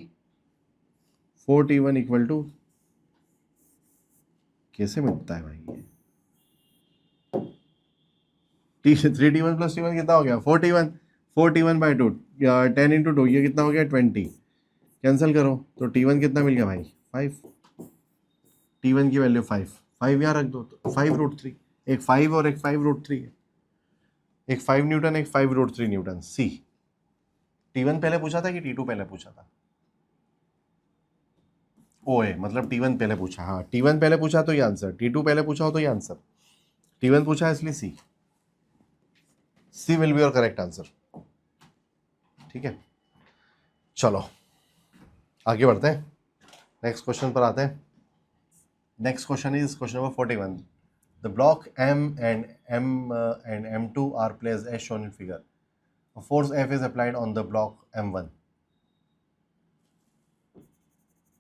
4T1 equal to, कैसे मिलता है भाई ये, 3T1 प्लस T1 कितना हो गया, 4T1/2, 10 इंटू 2 ये कितना हो गया 20, कैंसिल करो तो T1 कितना मिल गया भाई 5, T1 की वैल्यू 5 यहाँ रख दो, तो 5√3, एक 5 और एक 5√3 है, एक 5 न्यूटन एक 5√3 न्यूटन। सी, T1 पहले पूछा था कि T2 पहले पूछा था, ओए मतलब T1 पहले पूछा, हाँ T1 पहले पूछा तो ये आंसर, T2 पहले पूछा हो तो ये आंसर, T1 पूछा है इसलिए C will be your correct answer. ठीक है, चलो आगे बढ़ते हैं, नेक्स्ट क्वेश्चन पर आते हैं। Next question is question number 41। The block M and M2 are placed as shown in figure. A force F is applied on the block M1.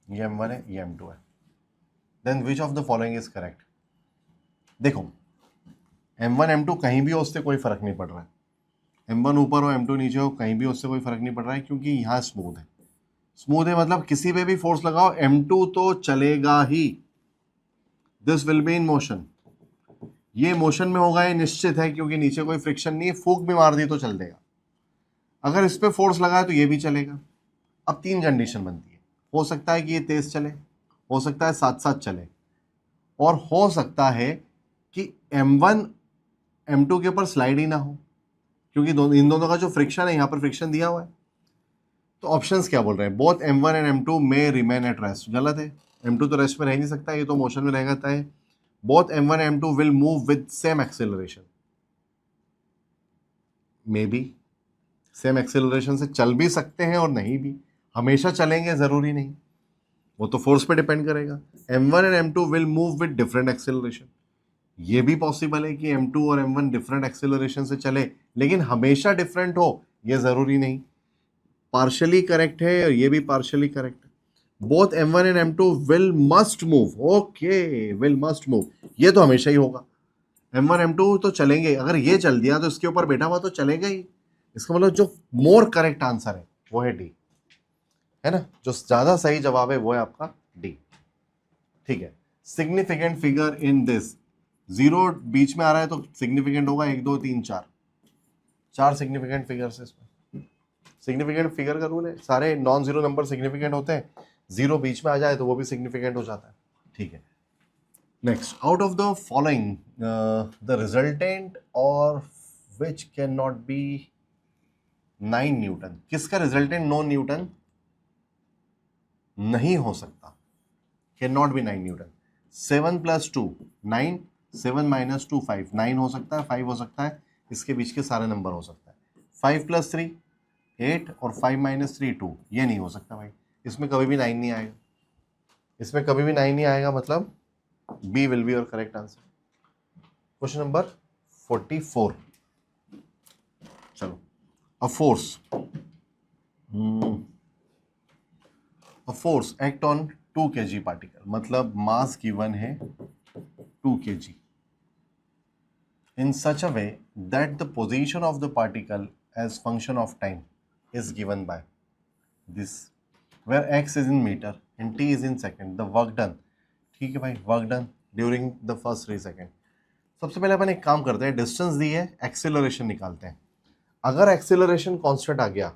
ये M1 है, ये M2 है। Then which of the following is correct? देखो M1 M2 कहीं भी हो उससे कोई फर्क नहीं पड़ रहा है, M1 ऊपर हो M2 नीचे हो कहीं भी उससे कोई फर्क नहीं पड़ रहा है, क्योंकि यहाँ स्मूथ है। स्मूथ है मतलब किसी पे भी फोर्स लगाओ M2 तो चलेगा ही, this will be in motion. ये मोशन में होगा ये निश्चित है, क्योंकि नीचे कोई फ्रिक्शन नहीं है, फूक भी मार दी तो चल देगा। अगर इस पे फोर्स लगाए तो ये भी चलेगा। अब तीन कंडीशन बनती है, हो सकता है कि ये तेज चले, हो सकता है साथ साथ चले, और हो सकता है कि M1 M2 के ऊपर स्लाइड ही ना हो, क्योंकि इन दोनों का जो फ्रिक्शन है यहाँ पर फ्रिक्शन दिया हुआ है। तो ऑप्शंस क्या बोल रहे हैं, बोथ M1 एंड M2 में रिमेन एट रेस्ट, गलत है। M2 तो रेस्ट में रह नहीं सकता, ये तो मोशन में रहेगा तय। Both M1 and M2 will move with same acceleration, may be same acceleration से चल भी सकते हैं और नहीं भी, हमेशा चलेंगे जरूरी नहीं, वो तो फोर्स पे डिपेंड करेगा। M1 and M2 will move with different acceleration, ये भी पॉसिबल है कि M2 और M1 डिफरेंट एक्सेलरेशन से चले, लेकिन हमेशा डिफरेंट हो ये जरूरी नहीं। पार्शियली करेक्ट है और ये भी पार्शियली करेक्ट है। Both M1 and M2 will must move, okay will must move, ये तो हमेशा ही होगा। M1 M2 तो चलेंगे, अगर ये चल दिया तो इसके ऊपर बैठा हुआ तो चलेगा ही। इसका मतलब जो मोर करेक्ट आंसर है वो है डी, है ना, जो ज्यादा सही जवाब है वो है आपका डी। ठीक है, significant figure in this, zero बीच में आ रहा है तो सिग्निफिकेंट होगा, 1 2 3 4, 4 सिग्निफिकेंट फिगर्स है इसमें। सिग्निफिकेंट फिगर का रूल है, सारे नॉन जीरो नंबर सिग्निफिकेंट होते हैं, जीरो बीच में आ जाए तो वो भी सिग्निफिकेंट हो जाता है। ठीक है, next, out of the following the resultant और which can not be 9 newton, किसका रिजल्टेंट 9 न्यूटन नहीं हो सकता, कैन नॉट बी 9 न्यूटन। 7 + 2 9, 7 - 2 5, 9 हो सकता है, 5 हो सकता है, इसके बीच के सारे नंबर हो सकता है। 5 + 3 8 और 5 - 3 2, ये नहीं हो सकता भाई, इसमें कभी भी 9 नहीं आएगा, इसमें कभी भी 9 नहीं आएगा, मतलब B will be your correct answer. Question number 44, चलो, a force act on 2 kg particle, मतलब मास गिवन है 2 kg, in such a way that the position of the particle as function of time is given by this, where x is in meter and t is in second, the work done, ठीक है भाई, work done during the first 3 second. सबसे पहले अपन एक काम करते हैं, distance दी है, एक्सेलरेशन निकालते हैं। अगर एक्सेलरेशन कांस्टेंट आ गया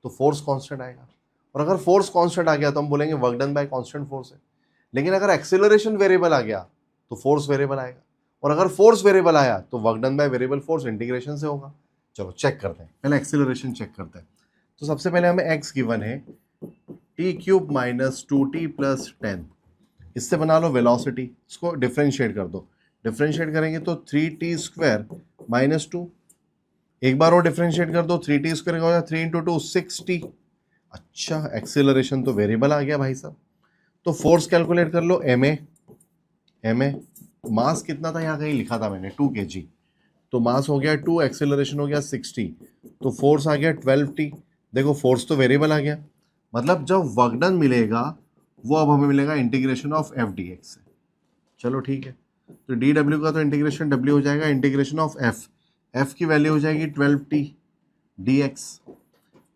तो फोर्स कांस्टेंट आएगा, और अगर फोर्स कांस्टेंट आ गया तो हम बोलेंगे work done bye constant force है। लेकिन अगर एक्सेलरेशन वेरिएबल आ गया तो फोर्स वेरिएबल आएगा, और अगर फोर्स वेरिएबल आया तो work done by variable force integration से होगा। चलो चेक करते हैं, पहले एक्सेलरेशन चेक करते हैं। तो सबसे पहले हमें एक्स गिवन है t³ - 2t + 10, इससे बना लो वेलोसिटी, इसको डिफरेंशिएट कर दो, डिफरेंशिएट करेंगे तो 3t² - 2, एक बार और डिफरेंशिएट कर दो, 3t² हो जाए 3 × 2 6t। अच्छा, एक्सेलरेशन तो वेरिएबल आ गया भाई साहब, तो फोर्स कैलकुलेट कर लो, ma मास कितना था, यहाँ कहीं लिखा था मैंने 2 kg, तो मास हो गया 2, एक्सेलरेशन हो गया 60, तो फोर्स आ गया 12t। देखो फोर्स तो वेरिएबल आ गया, मतलब जब वर्क डन मिलेगा वो अब हमें मिलेगा integration of F D x से। चलो ठीक है, तो डी डब्ल्यू का तो इंटीग्रेशन डब्ल्यू हो जाएगा, इंटीग्रेशन ऑफ एफ की वैल्यू हो जाएगी 12t dx।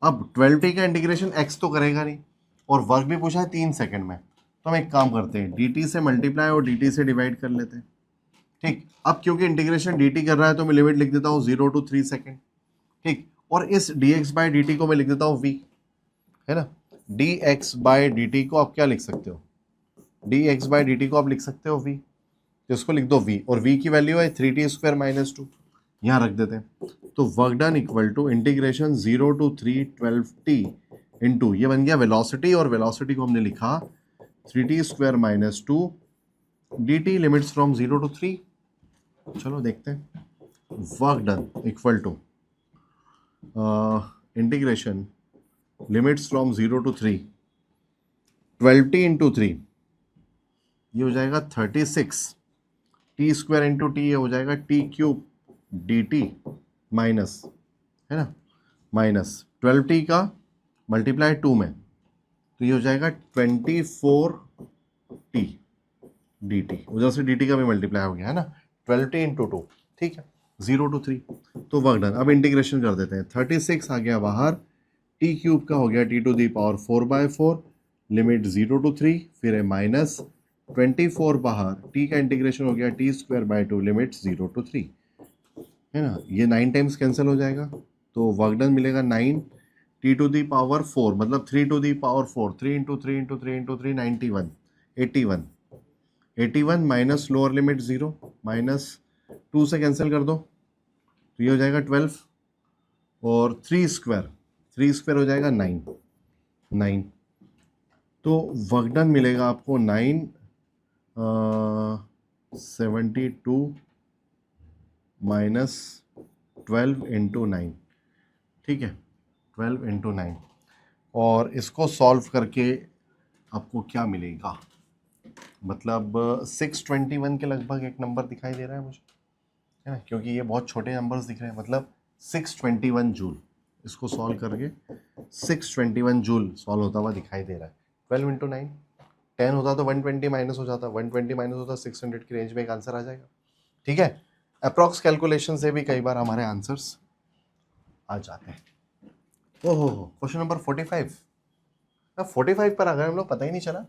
अब 12t का इंटीग्रेशन x तो करेगा नहीं, और वर्क भी पूछा है 3 सेकंड में, तो हम एक काम करते हैं, dt से मल्टीप्लाई और dt से डिवाइड कर लेते हैं। ठीक, अब क्योंकि इंटीग्रेशन dt कर रहा है तो मैं लिमिट लिख देता हूँ 0 to 3 सेकेंड। ठीक, और इस dx/dt को मैं लिख देता हूँ v, है ना, dx/dt को आप क्या लिख सकते हो, dx/dt को आप लिख सकते हो v, तो इसको लिख दो v, और v की वैल्यू है 3t² - 2, यहाँ रख देते हैं। तो work done equal to integration 0 to 3 12t into, ये बन गया वेलोसिटी, और वेलोसिटी को हमने लिखा 3t² - 2 dt, limits from 0 to 3। चलो देखते हैं, work done equal to integration limits from 0 to 3 12t into 3, ये हो जाएगा 36, t² इंटू टी, ये हो जाएगा t³ dt माइनस, है ना, माइनस 12t का मल्टीप्लाई 2 में, तो ये हो जाएगा 24t dt, उधर से dt का भी मल्टीप्लाई हो गया, है ना, 12t इंटू 2, ठीक है, 0 to 3, तो वर्क डन। अब इंटीग्रेशन कर देते हैं, 36 आ गया बाहर, टी क्यूब का हो गया t to the power 4/4, limit 0 to 3, फिर है माइनस 24 बाहर, टी का इंटीग्रेशन हो गया T square by 2, limit 0 to 3, है ना। ये 9 टाइम्स कैंसिल हो जाएगा, तो वर्क डन मिलेगा 9 टी टू दी पावर 4, मतलब 3 to the power 4, 3 into 3 into 3 into 3, 91, 81, 81 minus lower limit 0, minus 2 से कैंसिल कर दो, तो ये हो जाएगा 12, और 3 स्क्वायर हो जाएगा 9, तो वर्क डन मिलेगा आपको 72 माइनस 12 इंटू 9, ठीक है, 12 इंटू 9, और इसको सॉल्व करके आपको क्या मिलेगा, मतलब 621 के लगभग एक नंबर दिखाई दे रहा है मुझे, है ना, क्योंकि ये बहुत छोटे नंबर्स दिख रहे हैं, मतलब 621 जूल। इसको सॉल्व करके 621 जूल सॉल्व होता हुआ दिखाई दे रहा है। 12 इंटू 9, 10 होता तो 120 माइनस हो जाता, 120 माइनस होता 600 की रेंज में एक आंसर आ जाएगा, ठीक है। अप्रॉक्स कैलकुलेशन से भी कई बार हमारे आंसर्स आ जाते हैं। ओहो, क्वेश्चन नंबर 45, 45 पर अगर हम लोग पता ही नहीं चला,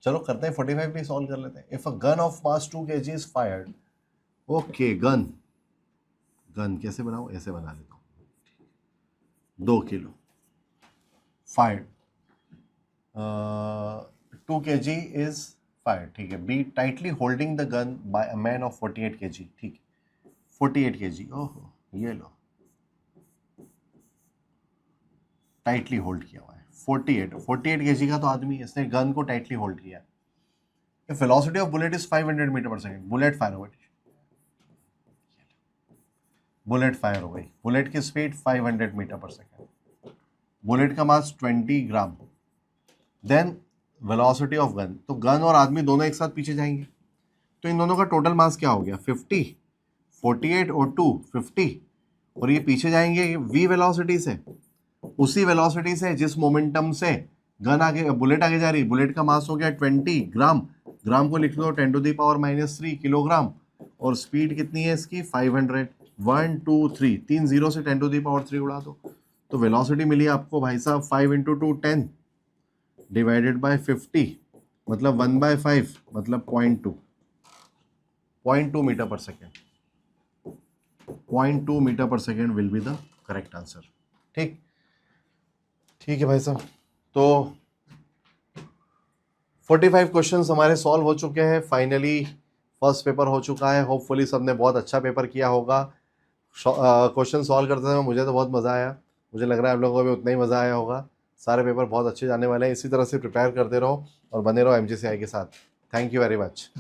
चलो करते हैं 45 भी सॉल्व कर लेते हैं। If a gun of mass 2 kg is fired, okay, gun कैसे बनाऊं, ऐसे बना लेता हूँ, 2 kilo fired, 2 kg is fired, ठीक है। Be tightly holding the gun by a man of 48 kg, ठीक है, 48 kg, ओहो, ये लो, टाइटली होल्ड किया हुआ है, 48 kg का तो आदमी, इसने गन को टाइटली होल्ड किया है। If velocity of bullet is 500 metre per second, bullet fire हो गई, बुलेट फायर हो गई, बुलेट की speed 500 metre per second, bullet का मास 20 ग्राम, देन वेलोसिटी ऑफ गन, तो गन और आदमी दोनों एक साथ पीछे जाएंगे, तो इन दोनों का टोटल मास क्या हो गया, 50, 48 और 2 50, और ये पीछे जाएंगे v वेलोसिटी से, उसी वेलोसिटी से जिस मोमेंटम से गन आगे, बुलेट आगे जा रही, बुलेट का मास हो गया 20 ग्राम, ग्राम को लिख लो 10 टू दी पावर -3 किलोग्राम, और स्पीड कितनी है इसकी 500, 1 2 3, 3 0 से 10 टू दी पावर 3 उड़ा दो, तो वेलोसिटी मिली आपको भाई साहब 5 इंटू 2 10 डिवाइडेड बाय 50, मतलब 1/5, मतलब 0.2 metre per second, 0.2 metre per second will be the correct answer, ठीक है भाई साहब। तो 45 क्वेश्चंस हमारे सॉल्व हो चुके हैं, फाइनली फर्स्ट पेपर हो चुका है, होपफुली सबने बहुत अच्छा पेपर किया होगा। क्वेश्चन सॉल्व करते समय मुझे तो बहुत मज़ा आया, मुझे लग रहा है आप लोगों को भी उतना ही मज़ा आया होगा। सारे पेपर बहुत अच्छे जाने वाले हैं, इसी तरह से प्रिपेयर करते रहो और बने रहो MGCI के साथ। Thank you very much.